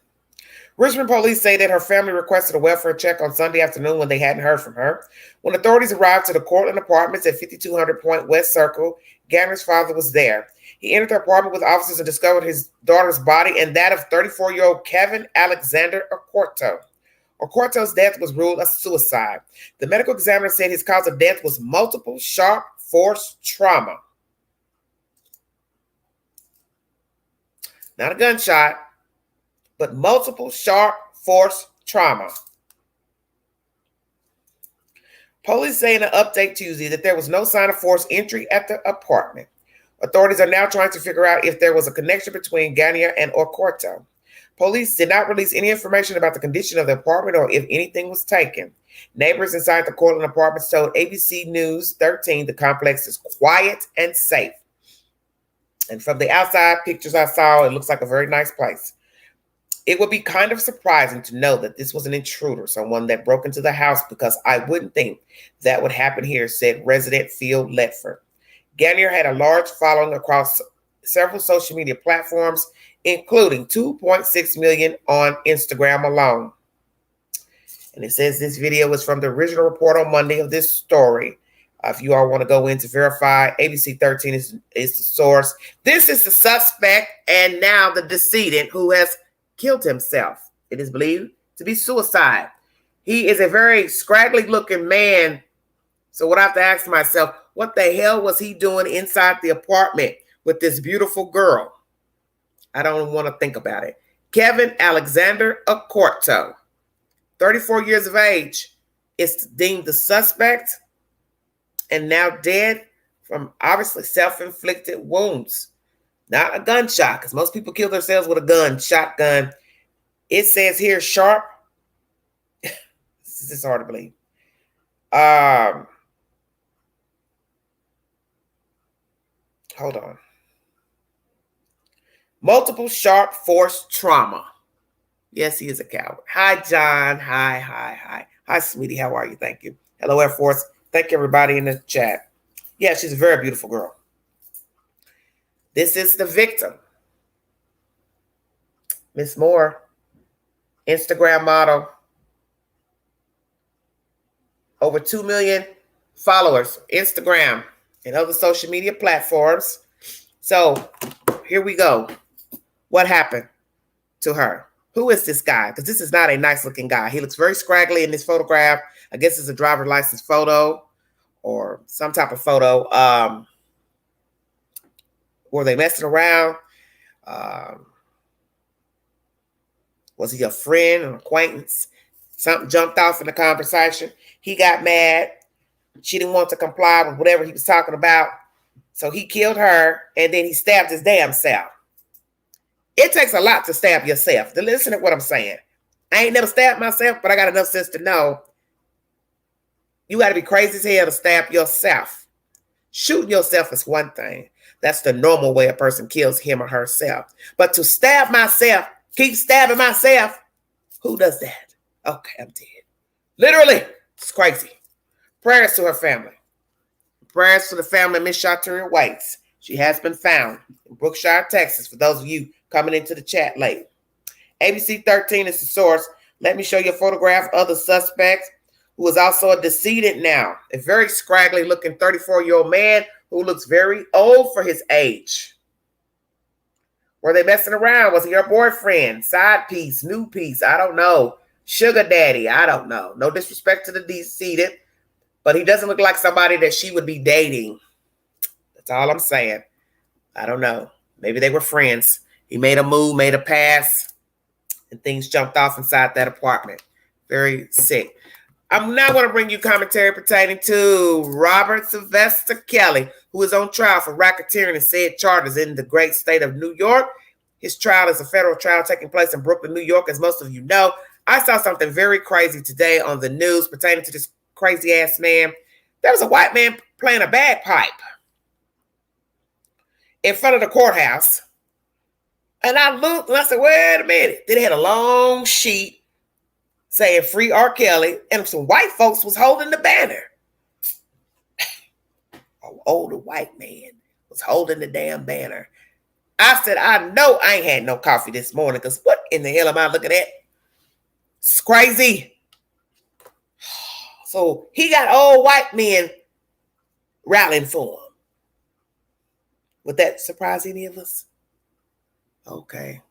Richmond police say that her family requested a welfare check on Sunday afternoon when they hadn't heard from her. When authorities arrived to the Cortland Apartments at 5200 Point West Circle, Ganner's father was there. He entered the apartment with officers and discovered his daughter's body and that of 34-year-old Kevin Alexander Okorto. Okorto's death was ruled a suicide. The medical examiner said his cause of death was multiple sharp force trauma. Not a gunshot, but multiple sharp force trauma. Police say in an update Tuesday that there was no sign of forced entry at the apartment. Authorities are now trying to figure out if there was a connection between Ghania and Okorto. Police did not release any information about the condition of the apartment or if anything was taken. Neighbors inside the Cortland Apartments told ABC News 13 the complex is quiet and safe. And from the outside pictures I saw, it looks like a very nice place. It would be kind of surprising to know that this was an intruder, someone that broke into the house, because I wouldn't think that would happen here, said resident Phil Ledford. Ganier had a large following across several social media platforms, including 2.6 million on Instagram alone. And it says this video was from the original report on Monday of this story. If you all want to go in to verify, ABC 13 is the source. This is the suspect and now the decedent who has killed himself. It is believed to be suicide. He is a very scraggly looking man. So what I have to ask myself, what the hell was he doing inside the apartment with this beautiful girl? I don't want to think about it. Kevin Alexander Okorto, 34 years of age, is deemed the suspect and now dead from obviously self-inflicted wounds. Not a gunshot, because most people kill themselves with a gun, shotgun. It says here sharp. This is hard to believe. Hold on. Multiple sharp force trauma. Yes, he is a coward. Hi, John. Hi. Hi, sweetie. How are you? Thank you. Hello, Air Force. Thank you, everybody in the chat. Yeah, she's a very beautiful girl. This is the victim. Miss Moore, Instagram model. Over 2 million followers, Instagram and other social media platforms. So here we go. What happened to her? Who is this guy? Because this is not a nice looking guy. He looks very scraggly in this photograph. I guess it's a driver's license photo or some type of photo. Were they messing around? Was he a friend, an acquaintance? Something jumped off in the conversation. He got mad. She didn't want to comply with whatever he was talking about. So he killed her and then he stabbed his damn self. It takes a lot to stab yourself. To listen to what I'm saying. I ain't never stabbed myself, but I got enough sense to know you got to be crazy as hell to stab yourself. Shooting yourself is one thing. That's the normal way a person kills him or herself. But to stab myself, keep stabbing myself, who does that? Okay, I'm dead. Literally, it's crazy. Prayers to her family. Prayers to the family of Miss Shawtyeria waits. She has been found in Brookshire, Texas, for those of you coming into the chat late. ABC 13 is the source. Let me show you a photograph of the suspect, who is also a decedent now. A very scraggly looking 34-year-old man who looks very old for his age. Were they messing around? Was he her boyfriend? Side piece? New piece? I don't know. Sugar daddy? I don't know. No disrespect to the decedent, but he doesn't look like somebody that she would be dating. That's all I'm saying. I don't know. Maybe they were friends. He made a move, made a pass, and things jumped off inside that apartment. Very sick. I'm now going to bring you commentary pertaining to Robert Sylvester Kelly, who is on trial for racketeering and said charges in the great state of New York. His trial is a federal trial taking place in Brooklyn, New York, as most of you know. I saw something very crazy today on the news pertaining to this crazy-ass man. There was a white man playing a bagpipe in front of the courthouse. And I looked and I said, wait a minute. Then they had a long sheet saying free R. Kelly, and some white folks was holding the banner. An older white man was holding the damn banner. I said, I know I ain't had no coffee this morning, because what in the hell am I looking at? It's crazy. So he got old white men rallying for him. Would that surprise any of us? Okay.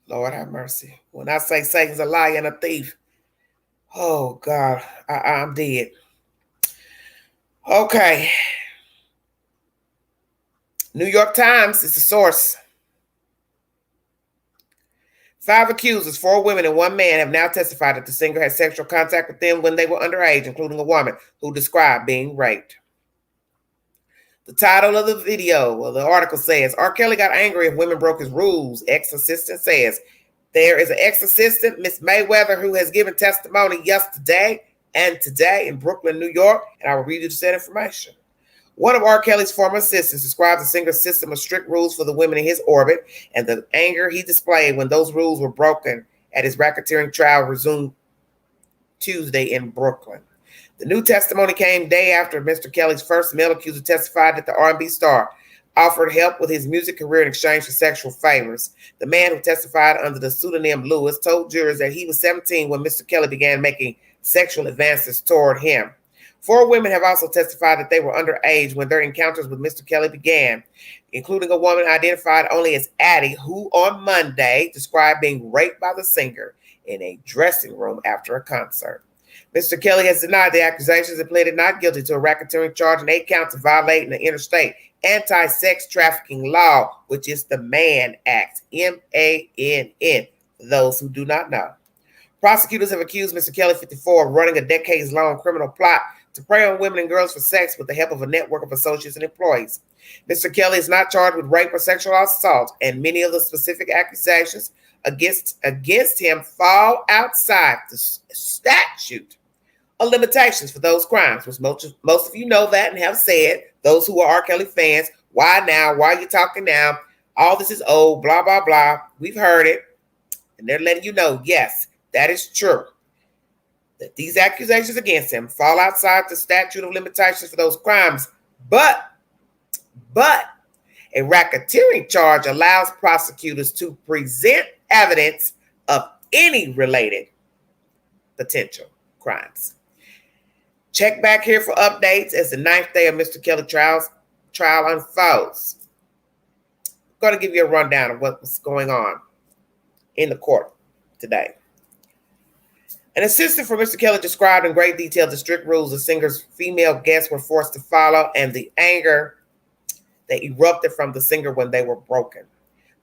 Lord have mercy. When I say Satan's a liar and a thief, oh God, I'm dead. Okay. New York Times is the source. 5 accusers, 4 women and 1 man, have now testified that the singer had sexual contact with them when they were underage, including a woman who described being raped. The title of the video, well, the article says, R. Kelly got angry if women broke his rules. Ex-assistant says, there is an ex-assistant, Miss Mayweather, who has given testimony yesterday and today in Brooklyn, New York, and I will read you that information. One of R. Kelly's former assistants described the singer's system of strict rules for the women in his orbit and the anger he displayed when those rules were broken at his racketeering trial resumed Tuesday in Brooklyn. The new testimony came day after Mr. Kelly's first male accuser testified that the R&B star offered help with his music career in exchange for sexual favors. The man who testified under the pseudonym Lewis told jurors that he was 17 when Mr. Kelly began making sexual advances toward him. 4 women have also testified that they were underage when their encounters with Mr. Kelly began, including a woman identified only as Addie, who on Monday described being raped by the singer in a dressing room after a concert. Mr. Kelly has denied the accusations and pleaded not guilty to a racketeering charge and 8 counts of violating the interstate anti-sex trafficking law, which is the Mann Act, MANN, for those who do not know. Prosecutors have accused Mr. Kelly, 54, of running a decades-long criminal plot to prey on women and girls for sex with the help of a network of associates and employees. Mr. Kelly is not charged with rape or sexual assault, and many of the specific accusations against him fall outside the statute of limitations for those crimes, which most of you know that and have said, those who are R. Kelly fans, why now? Why are you talking now? All this is old, blah, blah, blah. We've heard it, and they're letting you know, yes, that is true, that these accusations against him fall outside the statute of limitations for those crimes, but a racketeering charge allows prosecutors to present evidence of any related potential crimes. Check back here for updates as the 9th day of Mr. Kelly's trial unfolds. I'm going to give you a rundown of what's going on in the court today. An assistant for Mr. Kelly described in great detail the strict rules the singer's female guests were forced to follow and the anger that erupted from the singer when they were broken.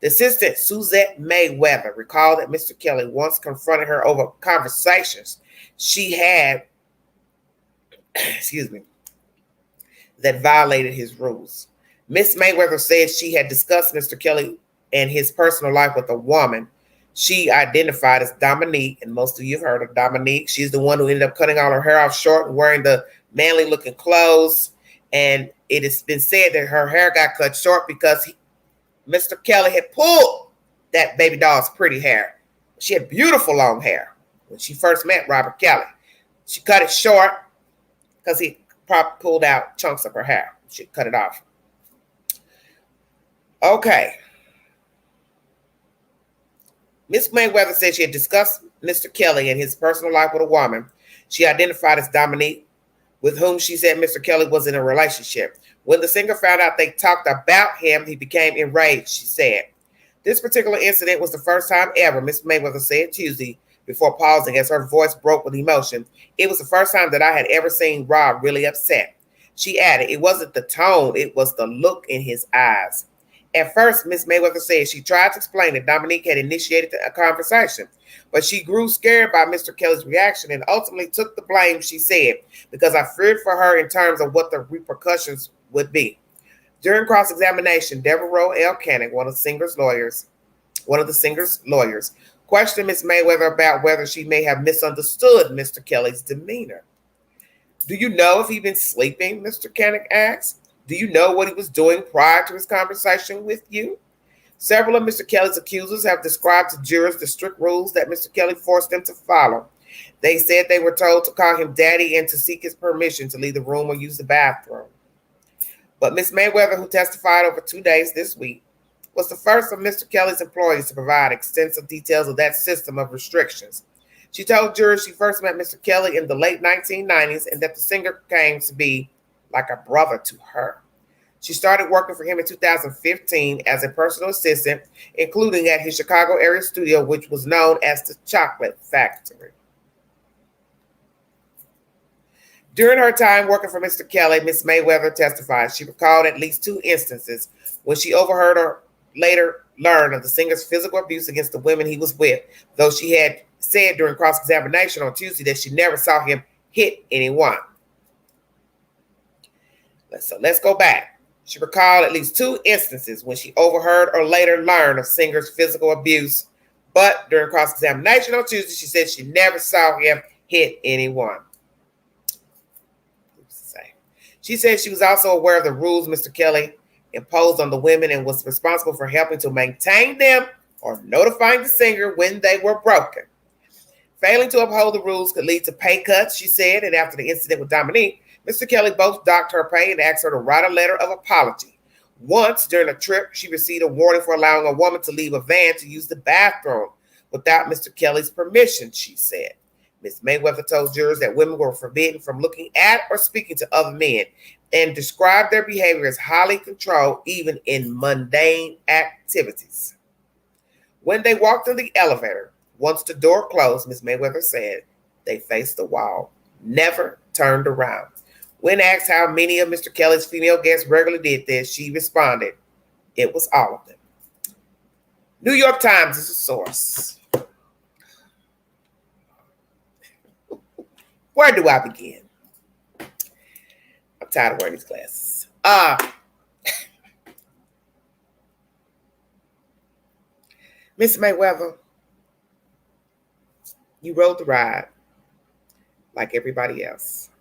The assistant, Suzette Mayweather, recalled that Mr. Kelly once confronted her over conversations she had, that violated his rules. Miss Mayweather said she had discussed Mr. Kelly and his personal life with a woman she identified as Dominique, and most of you have heard of Dominique. She's the one who ended up cutting all her hair off short and wearing the manly-looking clothes. And it has been said that her hair got cut short because Mr. Kelly had pulled that baby doll's pretty hair. She had beautiful long hair when she first met Robert Kelly. She cut it short because he probably pulled out chunks of her hair. She cut it off. Okay. Miss Mayweather said she had discussed Mr. Kelly and his personal life with a woman she identified as Dominique, with whom she said Mr. Kelly was in a relationship. When the singer found out they talked about him, he became enraged, she said. This particular incident was the first time ever, Miss Mayweather said Tuesday, before pausing as her voice broke with emotion. It was the first time that I had ever seen Rob really upset. She added, it wasn't the tone, it was the look in his eyes. At first, Miss Mayweather said she tried to explain that Dominique had initiated a conversation, but she grew scared by Mr. Kelly's reaction and ultimately took the blame, she said, because I feared for her in terms of what the repercussions would be. During cross-examination, Deborah L. Cannick, one of the singer's lawyers, questioned Miss Mayweather about whether she may have misunderstood Mr. Kelly's demeanor. Do you know if he'd been sleeping? Mr. Cannick asked. Do you know what he was doing prior to his conversation with you? Several of Mr. Kelly's accusers have described to jurors the strict rules that Mr. Kelly forced them to follow. They said they were told to call him daddy and to seek his permission to leave the room or use the bathroom. But Miss Mayweather, who testified over 2 days this week, was the first of Mr. Kelly's employees to provide extensive details of that system of restrictions. She told jurors she first met Mr. Kelly in the late 1990s and that the singer came to be like a brother to her. She started working for him in 2015 as a personal assistant, including at his Chicago area studio, which was known as the Chocolate Factory. During her time working for Mr. Kelly, Ms. Mayweather testified she recalled at least 2 instances when she overheard or later learned of the singer's physical abuse against the women he was with, though she had said during cross-examination on Tuesday that she never saw him hit anyone. So let's go back. She recalled at least 2 instances when she overheard or later learned of singer's physical abuse, but during cross-examination on Tuesday, she said she never saw him hit anyone. She said she was also aware of the rules Mr. Kelly imposed on the women and was responsible for helping to maintain them or notifying the singer when they were broken. Failing to uphold the rules could lead to pay cuts, she said, and after the incident with Dominique, Mr. Kelly both docked her pay and asked her to write a letter of apology. Once, during a trip, she received a warning for allowing a woman to leave a van to use the bathroom without Mr. Kelly's permission, she said. Ms. Mayweather told jurors that women were forbidden from looking at or speaking to other men and described their behavior as highly controlled, even in mundane activities. When they walked through the elevator, once the door closed, Ms. Mayweather said they faced the wall, never turned around. When asked how many of Mr. Kelly's female guests regularly did this, she responded, it was all of them. New York Times is a source. Where do I begin? I'm tired of wearing these glasses. Miss Mayweather, you rode the ride like everybody else.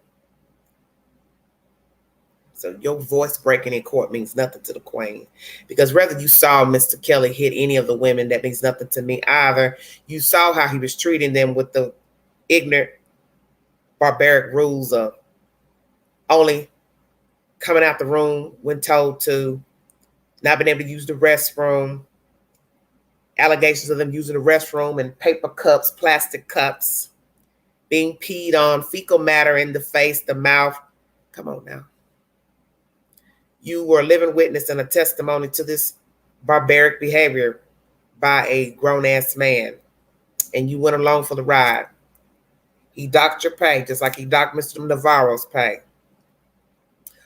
So your voice breaking in court means nothing to the queen. Because whether you saw Mr. Kelly hit any of the women, that means nothing to me either. You saw how he was treating them with the ignorant, barbaric rules of only coming out the room when told to, not being able to use the restroom, allegations of them using the restroom and paper cups, plastic cups, being peed on, fecal matter in the face, the mouth. Come on now. You were a living witness and a testimony to this barbaric behavior by a grown-ass man, and you went along for the ride. He docked your pay, just like he docked Mr. Navarro's pay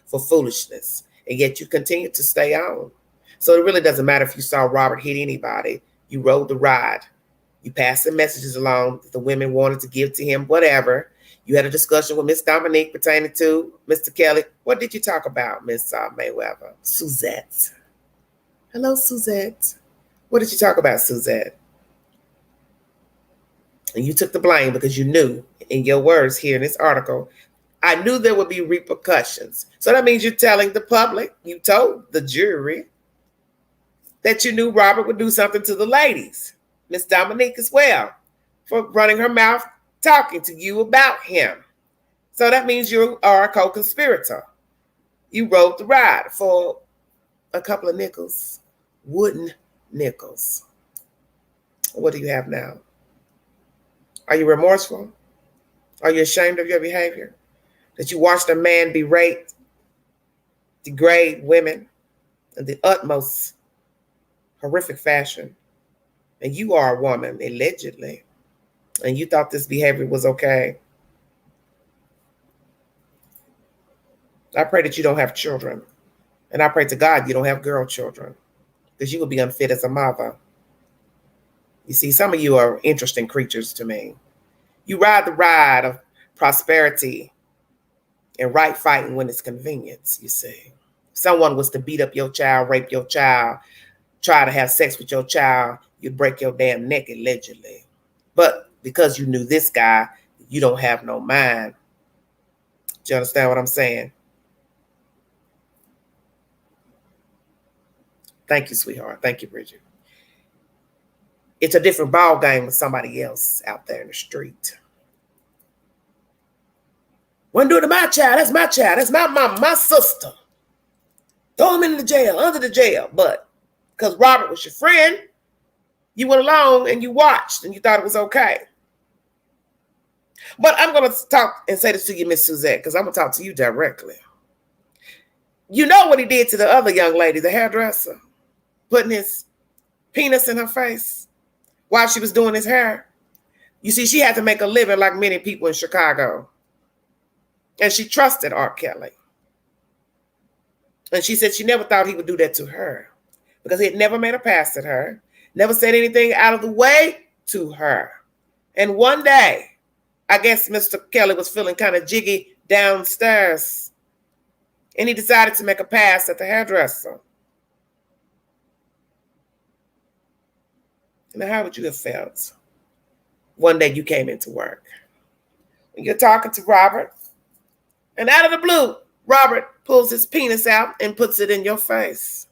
for foolishness, and yet you continued to stay on. So it really doesn't matter if you saw Robert hit anybody. You rode the ride. You passed the messages along that the women wanted to give to him, whatever. You had a discussion with Miss Dominique pertaining to Mr. Kelly. What did you talk about, Miss Mayweather? Suzette. Hello, Suzette. What did you talk about, Suzette? And you took the blame because you knew, in your words here in this article, I knew there would be repercussions. So that means you're telling the public, you told the jury, that you knew Robert would do something to the ladies, Miss Dominique as well, for running her mouth talking to you about him. So that means you are a co-conspirator. You rode the ride for a couple of nickels, wooden nickels. What do you have now? Are you remorseful? Are you ashamed of your behavior? That you watched a man berate, degrade women in the utmost horrific fashion. And you are a woman, allegedly. And you thought this behavior was okay. I pray that you don't have children. And I pray to God you don't have girl children, because you will be unfit as a mother. You see, some of you are interesting creatures to me. You ride the ride of prosperity and right fighting when it's convenient, you see. If someone was to beat up your child, rape your child, try to have sex with your child, you'd break your damn neck, allegedly. But because you knew this guy, you don't have no mind. Do you understand what I'm saying? Thank you, sweetheart. Thank you, Bridget. It's a different ball game with somebody else out there in the street. Wouldn't do it to my child. That's my child. That's my mama, my sister. Throw him in the jail, under the jail. But because Robert was your friend, you went along and you watched and you thought it was okay. But I'm going to talk and say this to you, Miss Suzette, because I'm going to talk to you directly. You know what he did to the other young lady, the hairdresser, putting his penis in her face while she was doing his hair. You see, she had to make a living like many people in Chicago. And she trusted R. Kelly. And she said she never thought he would do that to her because he had never made a pass at her, never said anything out of the way to her. And one day, I guess Mr. Kelly was feeling kind of jiggy downstairs, and he decided to make a pass at the hairdresser. Now, how would you have felt one day you came into work? You're talking to Robert, and out of the blue, Robert pulls his penis out and puts it in your face.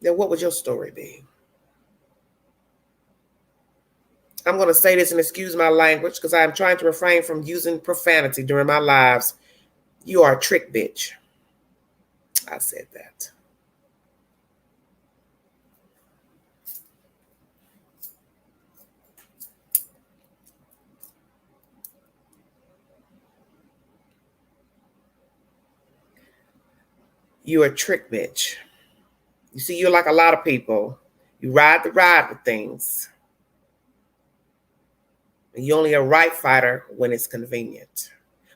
Then what would your story be? I'm going to say this and excuse my language because I'm trying to refrain from using profanity during my lives. You are a trick bitch. I said that. You're a trick bitch. You see, you're like a lot of people. You ride the ride with things. And you're only a right fighter when it's convenient.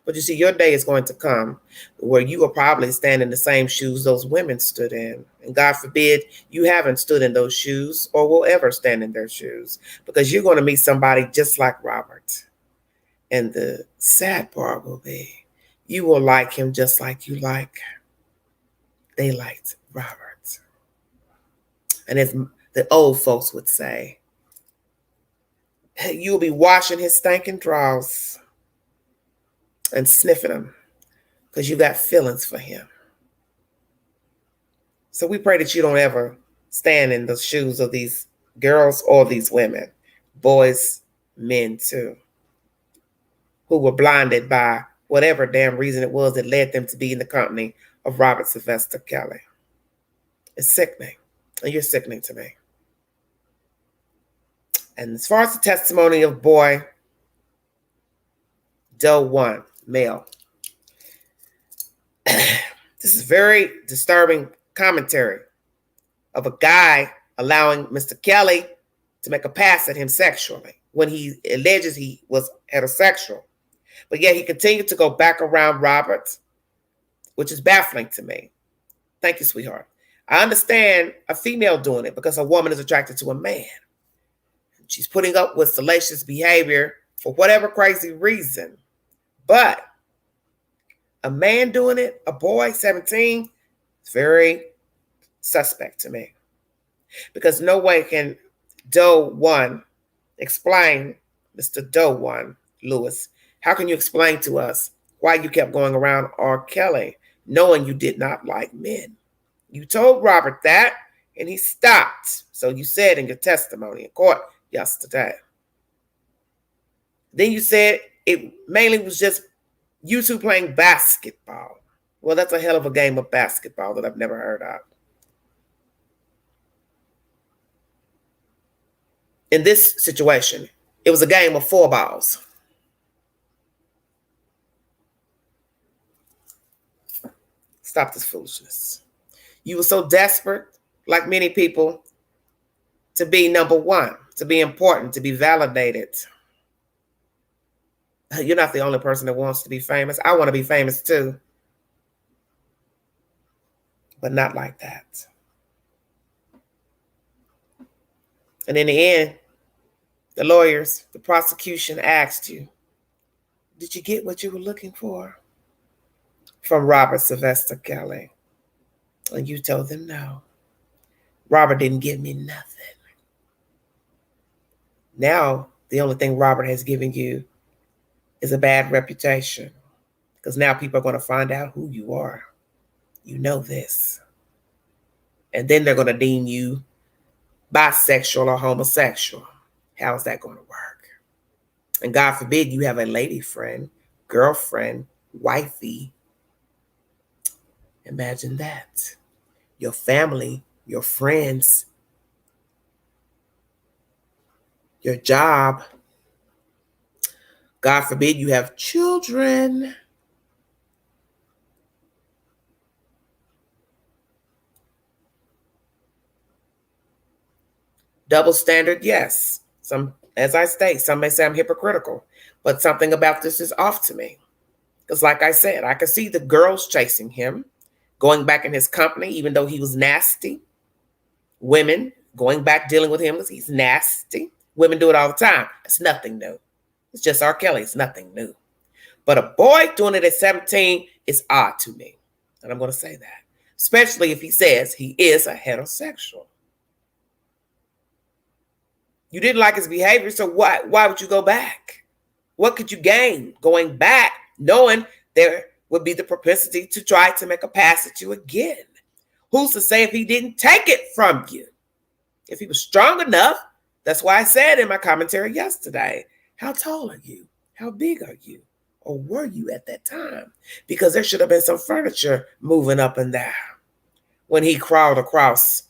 But you see, your day is going to come where you will probably stand in the same shoes those women stood in. And God forbid you haven't stood in those shoes or will ever stand in their shoes, because you're going to meet somebody just like Robert. And the sad part will be you will like him just like they liked Robert. And as the old folks would say, you'll be washing his stinking drawers and sniffing them because you got feelings for him. So we pray that you don't ever stand in the shoes of these girls or these women, boys, men too, who were blinded by whatever damn reason it was that led them to be in the company of Robert Sylvester Kelly. It's sickening, and you're sickening to me. And as far as the testimony of boy Doe 1, male, this is very disturbing commentary of a guy allowing Mr. Kelly to make a pass at him sexually when he alleges he was heterosexual. But yet he continued to go back around Robert, which is baffling to me. Thank you, sweetheart. I understand a female doing it because a woman is attracted to a man. She's putting up with salacious behavior for whatever crazy reason. But a man doing it, a boy, 17, it's very suspect to me. Because no way can Doe 1 explain, Mr. Doe 1, Lewis, how can you explain to us why you kept going around R. Kelly knowing you did not like men? You told Robert that, and he stopped. So you said in your testimony in court yesterday. Then you said it mainly was just you two playing basketball. Well, that's a hell of a game of basketball that I've never heard of. In this situation, it was a game of 4 balls. Stop this foolishness. You were so desperate, like many people, to be number one, to be important, to be validated. You're not the only person that wants to be famous. I want to be famous too. But not like that. And in the end, the lawyers, the prosecution asked you, did you get what you were looking for from Robert Sylvester Kelly? And you told them no. Robert didn't give me nothing. Now, the only thing Robert has given you is a bad reputation, because now people are going to find out who you are. You know this. And then they're going to deem you bisexual or homosexual. How is that going to work? And God forbid you have a lady friend, girlfriend, wifey. Imagine that. Your family your friends, your job. God forbid you have children. Double standard, yes. Some, as I state, some may say I'm hypocritical, but something about this is off to me. Because, like I said, I could see the girls chasing him, going back in his company, even though he was nasty. Women going back dealing with him because he's nasty. Women do it all the time. It's nothing new. It's just R. Kelly. It's nothing new. But a boy doing it at 17 is odd to me. And I'm going to say that. Especially if he says he is a heterosexual. You didn't like his behavior, so why would you go back? What could you gain going back, knowing there would be the propensity to try to make a pass at you again? Who's to say if he didn't take it from you? If he was strong enough, that's why I said in my commentary yesterday, how tall are you? How big are you? Or were you at that time? Because there should have been some furniture moving up and down when he crawled across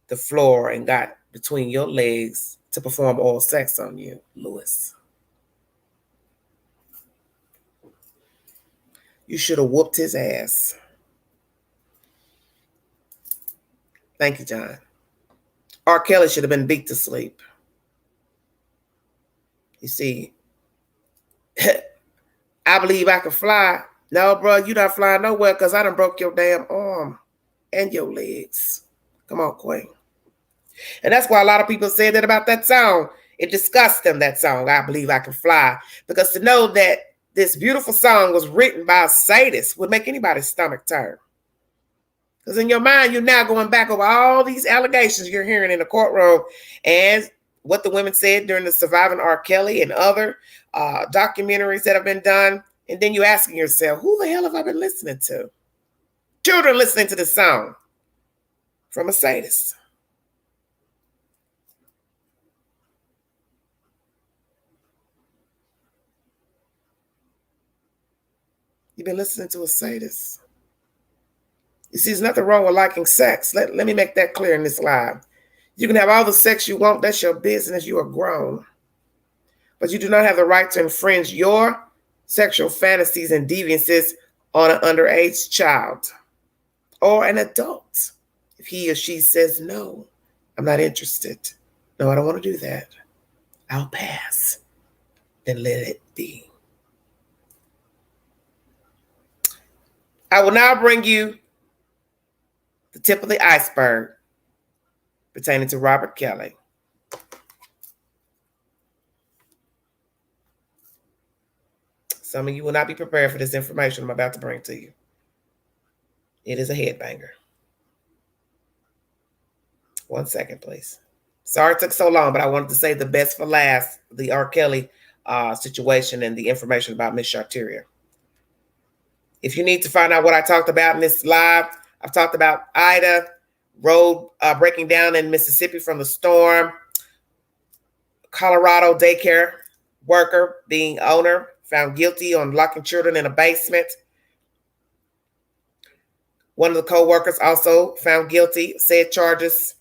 the floor and got between your legs to perform oral sex on you, Lewis. You should have whooped his ass. Thank you, John. R. Kelly should have been beat to sleep. You see, I believe I can fly. No, bro, you not flying nowhere because I done broke your damn arm and your legs. Come on, Queen. And that's why a lot of people say that about that song. It disgusts them, that song, I Believe I Can Fly. Because to know that this beautiful song was written by a sadist would make anybody's stomach turn. Because in your mind, you're now going back over all these allegations you're hearing in the courtroom and what the women said during the Surviving R. Kelly and other documentaries that have been done. And then you're asking yourself, who the hell have I been listening to? Children listening to this song from a sadist. You've been listening to a sadist. You see, there's nothing wrong with liking sex. Let me make that clear in this live. You can have all the sex you want. That's your business. You are grown. But you do not have the right to infringe your sexual fantasies and deviances on an underage child or an adult. If he or she says, no, I'm not interested. No, I don't want to do that. I'll pass. Then let it be. I will now bring you the tip of the iceberg pertaining to Robert Kelly. Some of you will not be prepared for this information I'm about to bring to you. It is a headbanger. 1 second, please. Sorry it took so long, but I wanted to save the best for last, the R. Kelly situation and the information about Miss Shawtyeria. If you need to find out what I talked about in this live, I've talked about Ida, road breaking down in Mississippi from the storm, Colorado daycare worker being owner, found guilty on locking children in a basement. One of the co-workers also found guilty, said charges.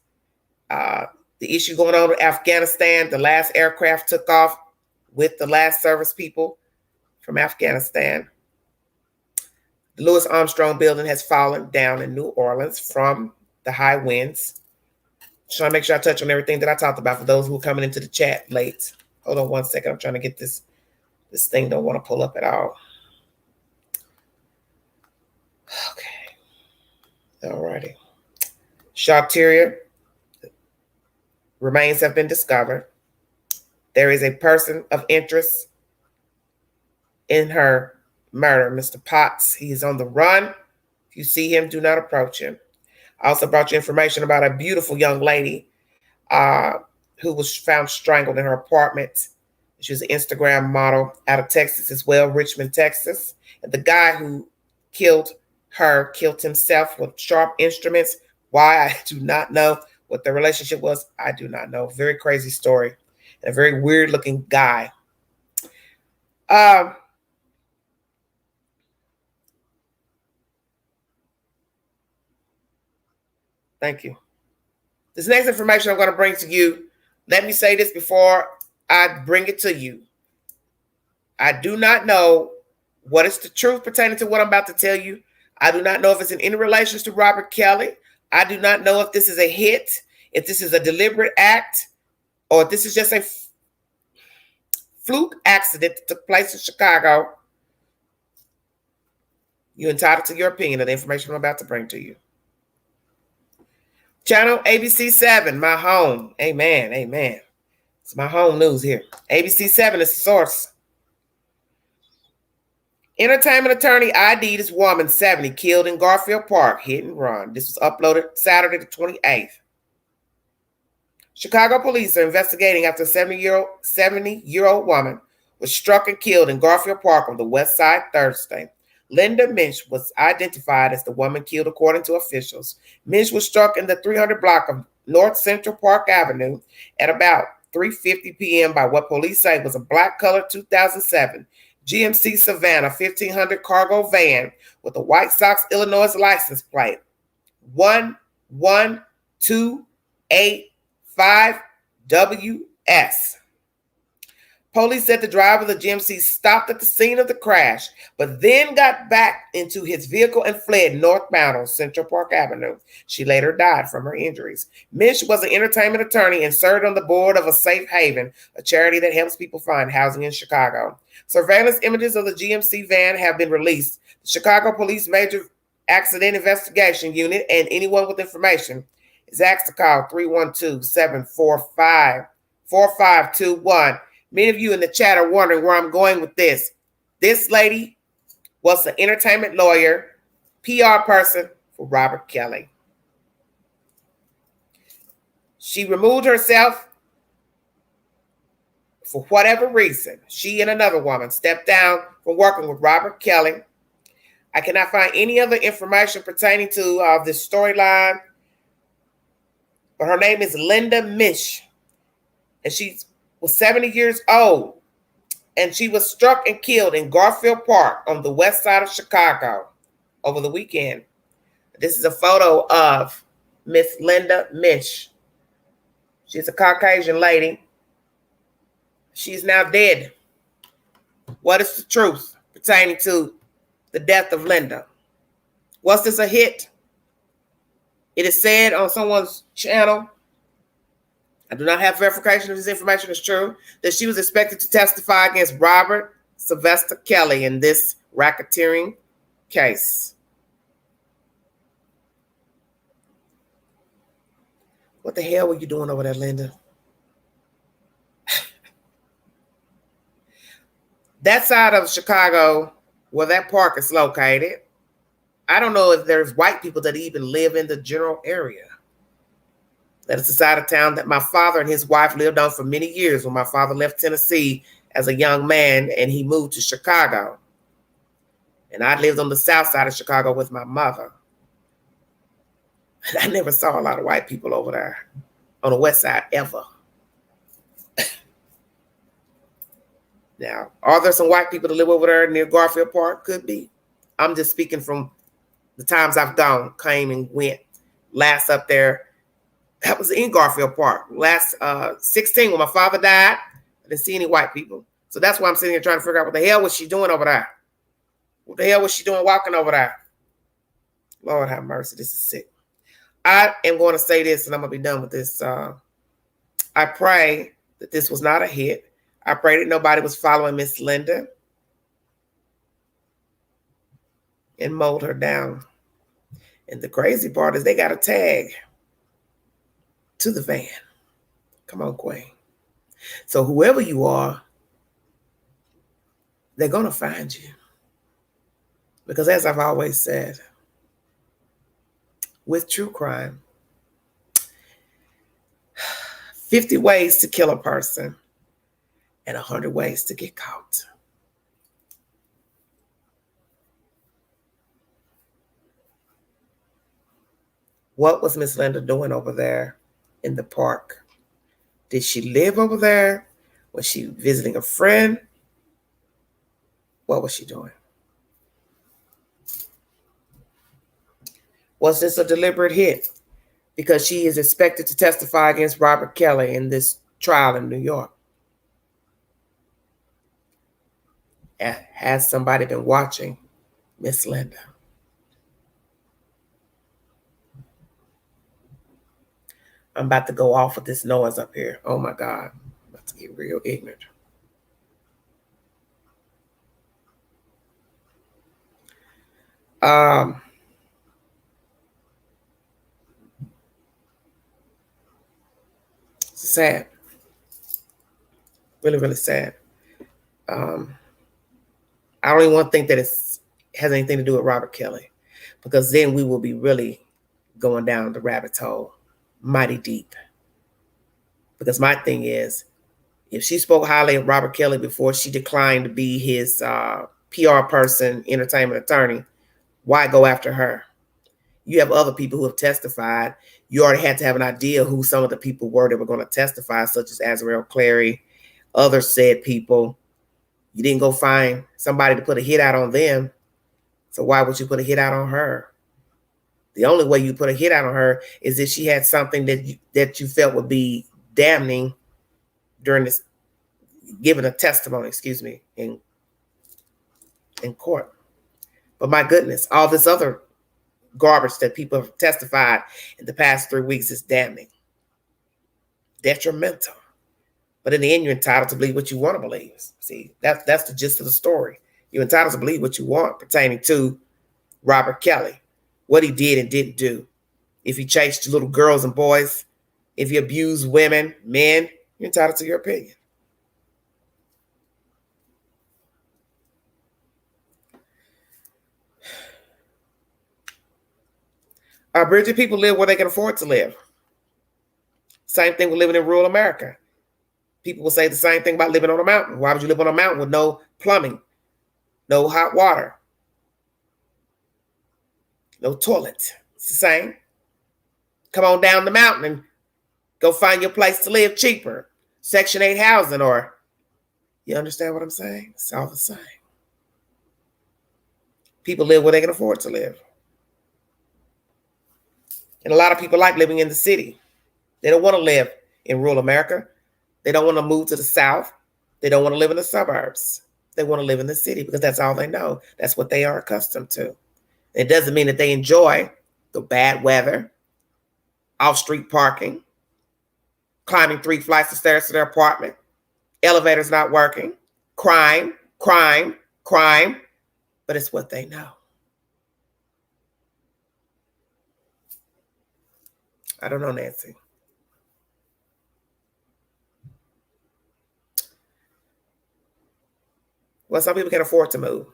The issue going on in Afghanistan, the last aircraft took off with the last service people from Afghanistan. The Louis Armstrong building has fallen down in New Orleans from the high winds. Just trying to make sure I touch on everything that I talked about for those who are coming into the chat late. Hold on 1 second. I'm trying to get this thing don't want to pull up at all. Okay. All righty. Shawtyeria remains have been discovered. There is a person of interest in her murder, Mr. Potts. He is on the run. If you see him, do not approach him. I also brought you information about a beautiful young lady who was found strangled in her apartment. She was an Instagram model out of Texas as well, Richmond, Texas. And the guy who killed her killed himself with sharp instruments. Why, I do not know. What the relationship was, I do not know. Very crazy story. And a very weird looking guy. Thank you. This next information I'm going to bring to you, let me say this before I bring it to you. I do not know what is the truth pertaining to what I'm about to tell you. I do not know if it's in any relations to Robert Kelly. I do not know if this is a hit, if this is a deliberate act, or if this is just a fluke accident that took place in Chicago. You're entitled to your opinion of the information I'm about to bring to you. Channel ABC 7, my home. Amen, amen. It's my home news here. ABC 7 is the source. Entertainment attorney ID'd this woman, 70, killed in Garfield Park, hit and run. This was uploaded Saturday the 28th. Chicago police are investigating after a 70-year-old woman was struck and killed in Garfield Park on the west side Thursday. Linda Minch was identified as the woman killed, according to officials. Minch was struck in the 300 block of North Central Park Avenue at about 3:50 p.m. by what police say was a black-colored 2007 GMC Savannah 1500 cargo van with a White Sox, Illinois license plate 11285WS. Police said the driver of the GMC stopped at the scene of the crash, but then got back into his vehicle and fled northbound on Central Park Avenue. She later died from her injuries. Minch was an entertainment attorney and served on the board of a Safe Haven, a charity that helps people find housing in Chicago. Surveillance images of the GMC van have been released. The Chicago Police Major Accident Investigation Unit and anyone with information is asked to call 312-745-4521. Many of you in the chat are wondering where I'm going with this. This lady was an entertainment lawyer, PR person for Robert Kelly. She removed herself for whatever reason. She and another woman stepped down from working with Robert Kelly. I cannot find any other information pertaining to this storyline, but her name is Linda Minch, and she was 70 years old, and she was struck and killed in Garfield Park on the west side of Chicago over the weekend. This is a photo of Miss Linda Minch. She's a Caucasian lady. She's now dead. What is the truth pertaining to the death of Linda? Was this a hit? It is said on someone's channel, I do not have verification if this information is true, that she was expected to testify against Robert Sylvester Kelly in this racketeering case. What the hell were you doing over there, Linda? That side of Chicago, where that park is located, I don't know if there's white people that even live in the general area. That is the side of town that my father and his wife lived on for many years when my father left Tennessee as a young man and he moved to Chicago. And I lived on the south side of Chicago with my mother. And I never saw a lot of white people over there on the west side ever. Now, are there some white people that live over there near Garfield Park? Could be. I'm just speaking from the times I've gone, came and went. Last up there, that was in Garfield Park. Last 16, when my father died, I didn't see any white people. So that's why I'm sitting here trying to figure out what the hell was she doing over there? What the hell was she doing walking over there? Lord have mercy, this is sick. I am going to say this, and I'm going to be done with this. I pray that this was not a hit. I pray that nobody was following Miss Linda and mowed her down. And the crazy part is they got a tag to the van. Come on, Queen. So whoever you are, they're going to find you. Because as I've always said, with true crime, 50 ways to kill a person and 100 ways to get caught. What was Miss Linda doing over there in the park? Did she live over there? Was she visiting a friend? What was she doing? Was this a deliberate hit? because she is expected to testify against Robert Kelly in this trial in New York. Has somebody been watching Miss Linda? I'm about to go off with this noise up here. Oh my God. I'm about to get real ignorant. Sad. Really, really sad. I don't even want to think that it has anything to do with Robert Kelly, because then we will be really going down the rabbit hole mighty deep. Because my thing is, if she spoke highly of Robert Kelly before she declined to be his PR person, entertainment attorney, why go after her? You have other people who have testified. You already had to have an idea who some of the people were that were going to testify, such as Azriel Clary, other said people. You didn't go find somebody to put a hit out on them. So why would you put a hit out on her? The only way you put a hit out on her is if she had something that you felt would be damning during this, giving a testimony, in court. But my goodness, all this other garbage that people have testified in the past 3 weeks is damning, detrimental. But in the end, you're entitled to believe what you want to believe. See, that's the gist of the story. You're entitled to believe what you want pertaining to Robert Kelly, what he did and didn't do. If he chased little girls and boys, if he abused women, men, you're entitled to your opinion. Bridget, people live where they can afford to live. Same thing with living in rural America. People will say the same thing about living on a mountain. Why would you live on a mountain with no plumbing, no hot water, no toilet? It's the same. Come on down the mountain and go find your place to live cheaper. Section 8 housing, or you understand what I'm saying? It's all the same. People live where they can afford to live. And a lot of people like living in the city. They don't want to live in rural America. They don't want to move to the South. They don't want to live in the suburbs. They want to live in the city because that's all they know. That's what they are accustomed to. It doesn't mean that they enjoy the bad weather, off-street parking, climbing 3 flights of stairs to their apartment, elevators not working, crime, but it's what they know. I don't know, Nancy. Well, some people can afford to move.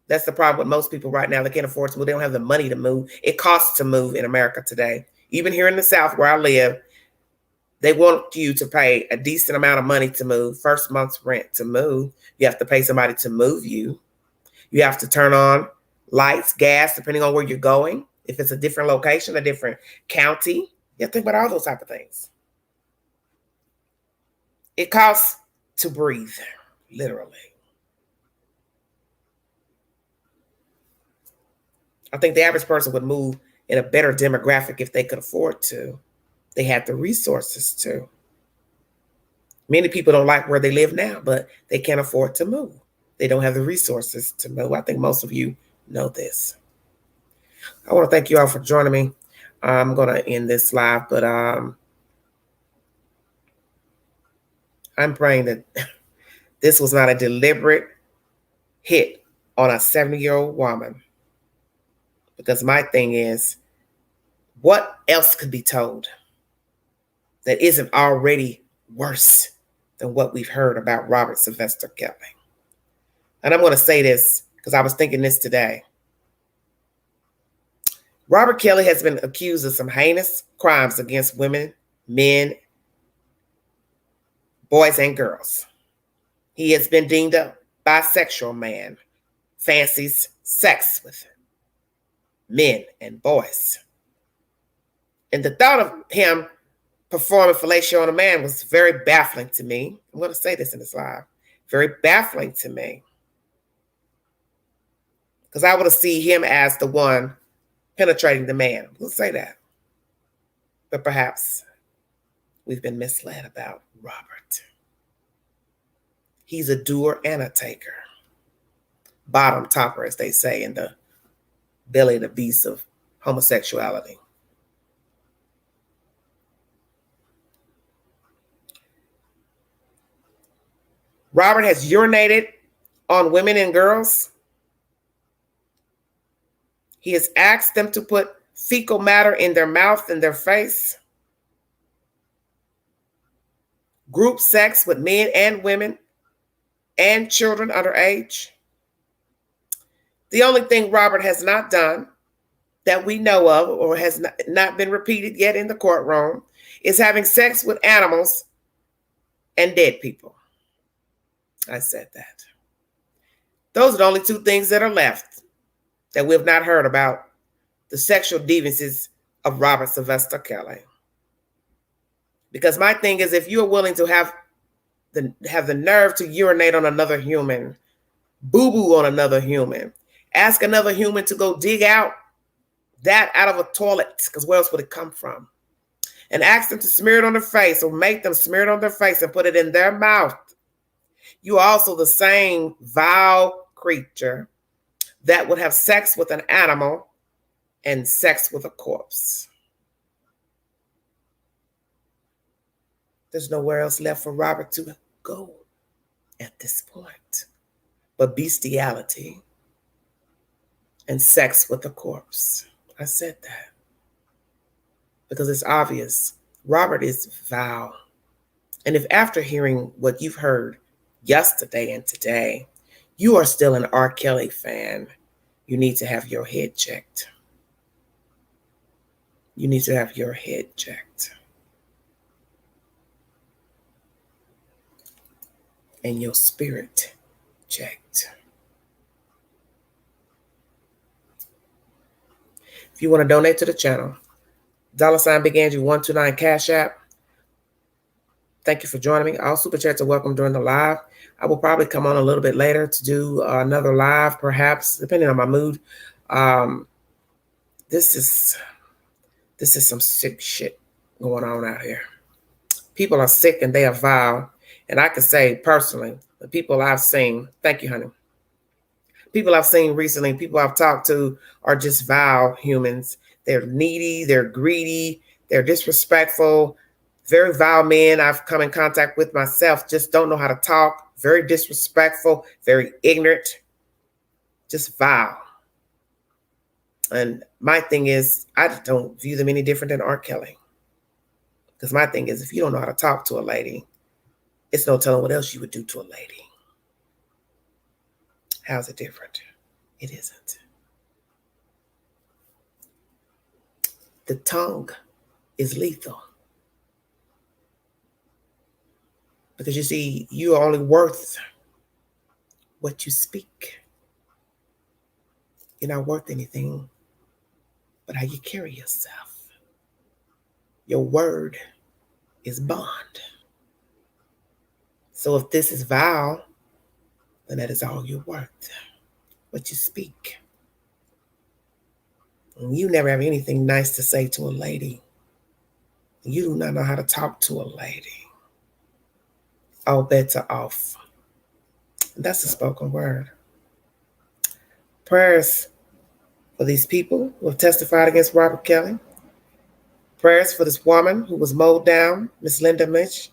That's the problem with most people right now. They can't afford to move. They don't have the money to move. It costs to move in America today. Even here in the South where I live, they want you to pay a decent amount of money to move. First month's rent to move. You have to pay somebody to move you. You have to turn on lights, gas, depending on where you're going. If it's a different location, a different county, you have to think about all those type of things. It costs to breathe, literally. I think the average person would move in a better demographic if they could afford to. They had the resources to. Many people don't like where they live now, but they can't afford to move. They don't have the resources to move. I think most of you know this. I want to thank you all for joining me. I'm going to end this live, but I'm praying that this was not a deliberate hit on a 70-year-old woman. Because my thing is, what else could be told that isn't already worse than what we've heard about Robert Sylvester Kelly? And I'm going to say this because I was thinking this today. Robert Kelly has been accused of some heinous crimes against women, men, boys, and girls. He has been deemed a bisexual man, fancies sex with men and boys. And the thought of him performing fellatio on a man was very baffling to me. I'm going to say this in this live. Very baffling to me. Because I would have seen him as the one penetrating the man. We'll say that. But perhaps we've been misled about Robert. He's a doer and a taker. Bottom topper, as they say, in the belly of the beast of homosexuality. Robert has urinated on women and girls. He has asked them to put fecal matter in their mouth and their face. Group sex with men and women and children under age. The only thing Robert has not done that we know of, or has not been repeated yet in the courtroom, is having sex with animals and dead people. I said that. Those are the only two things that are left that we have not heard about the sexual deviances of Robert Sylvester Kelly. Because my thing is, if you're willing to have the nerve to urinate on another human, boo-boo on another human, ask another human to go dig out that out of a toilet, because where else would it come from? And ask them to smear it on their face, or make them smear it on their face and put it in their mouth. You are also the same vile creature that would have sex with an animal and sex with a corpse. There's nowhere else left for Robert to go at this point but bestiality and sex with a corpse. I said that because it's obvious. Robert is vile. And if after hearing what you've heard yesterday and today, you are still an R. Kelly fan, you need to have your head checked. You need to have your head checked. And your spirit checked. If you want to donate to the channel, $ Big Angie 129 Cash App. Thank you for joining me. All super chats are welcome during the live. I will probably come on a little bit later to do another live, perhaps, depending on my mood. This is some sick shit going on out here. People are sick and they are vile. And I can say personally, the people I've seen, thank you, honey. People I've seen recently, people I've talked to are just vile humans. They're needy, they're greedy, they're disrespectful, very vile men I've come in contact with myself, just don't know how to talk, very disrespectful, very ignorant, just vile. And my thing is, I don't view them any different than R. Kelly. Because my thing is, if you don't know how to talk to a lady, it's no telling what else you would do to a lady. How's it different? It isn't. The tongue is lethal. Because you see, you are only worth what you speak. You're not worth anything but how you carry yourself. Your word is bond. So if this is vile, then that is all you're worth, what you speak. And you never have anything nice to say to a lady. You do not know how to talk to a lady. All bets are off. That's the spoken word. Prayers for these people who have testified against Robert Kelly. Prayers for this woman who was mowed down, Miss Linda Mitch.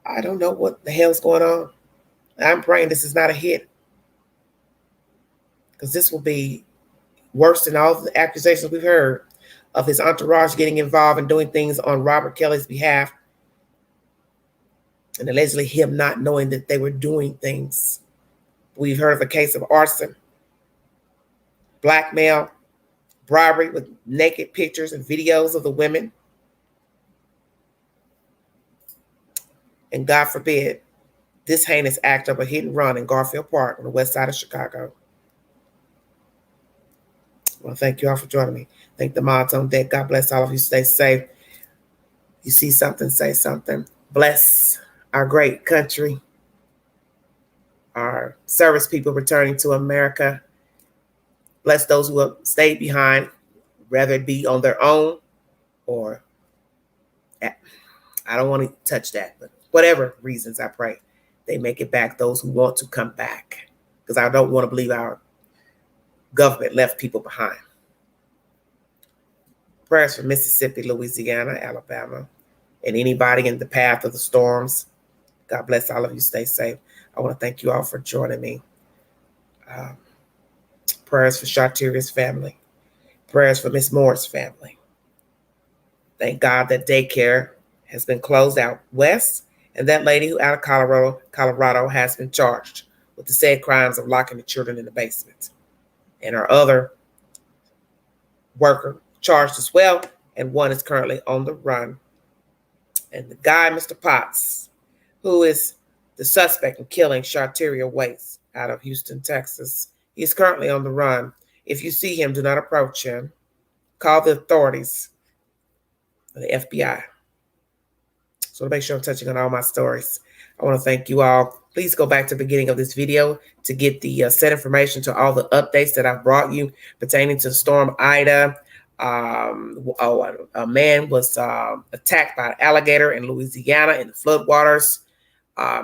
I don't know what the hell's going on. I'm praying this is not a hit, because this will be worse than all the accusations we've heard of his entourage getting involved and doing things on Robert Kelly's behalf, and allegedly him not knowing that they were doing things. We've heard of a case of arson, blackmail, bribery with naked pictures and videos of the women. And God forbid, this heinous act of a hit and run in Garfield Park on the west side of Chicago. Well, thank you all for joining me. Thank the mods on deck. God bless all of you. Stay safe. You see something, say something. Bless our great country, our service people returning to America. Bless those who have stayed behind, whether it be on their own or I don't want to touch that, but whatever reasons, I pray they make it back, those who want to come back, because I don't want to believe our government left people behind. Prayers for Mississippi, Louisiana, Alabama, and anybody in the path of the storms. God bless all of you. Stay safe. I want to thank you all for joining me. Prayers for Shawtyeria's family. Prayers for Miss Moore's family. Thank God that daycare has been closed out west, and that lady who out of Colorado has been charged with the said crimes of locking the children in the basement. And our other worker charged as well, and one is currently on the run. And the guy, Mr. Potts, who is the suspect in killing Shawtyeria Waits out of Houston, Texas, he is currently on the run. If you see him, do not approach him. Call the authorities, the FBI. So to make sure I'm touching on all my stories, I want to thank you all. Please go back to the beginning of this video to get the set information to all the updates that I've brought you pertaining to Storm Ida. A man was attacked by an alligator in Louisiana in the floodwaters.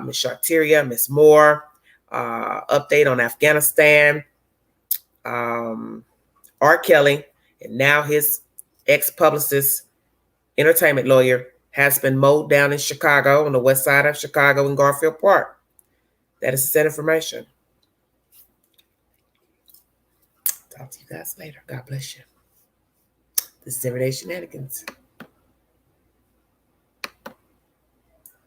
Miss Shawtyeria, Miss Moore, update on Afghanistan. R. Kelly, and now his ex-publicist, entertainment lawyer, has been mowed down in Chicago, on the west side of Chicago in Garfield Park. That is the set information. Talk to you guys later. God bless you. This is Everyday Shenanigans.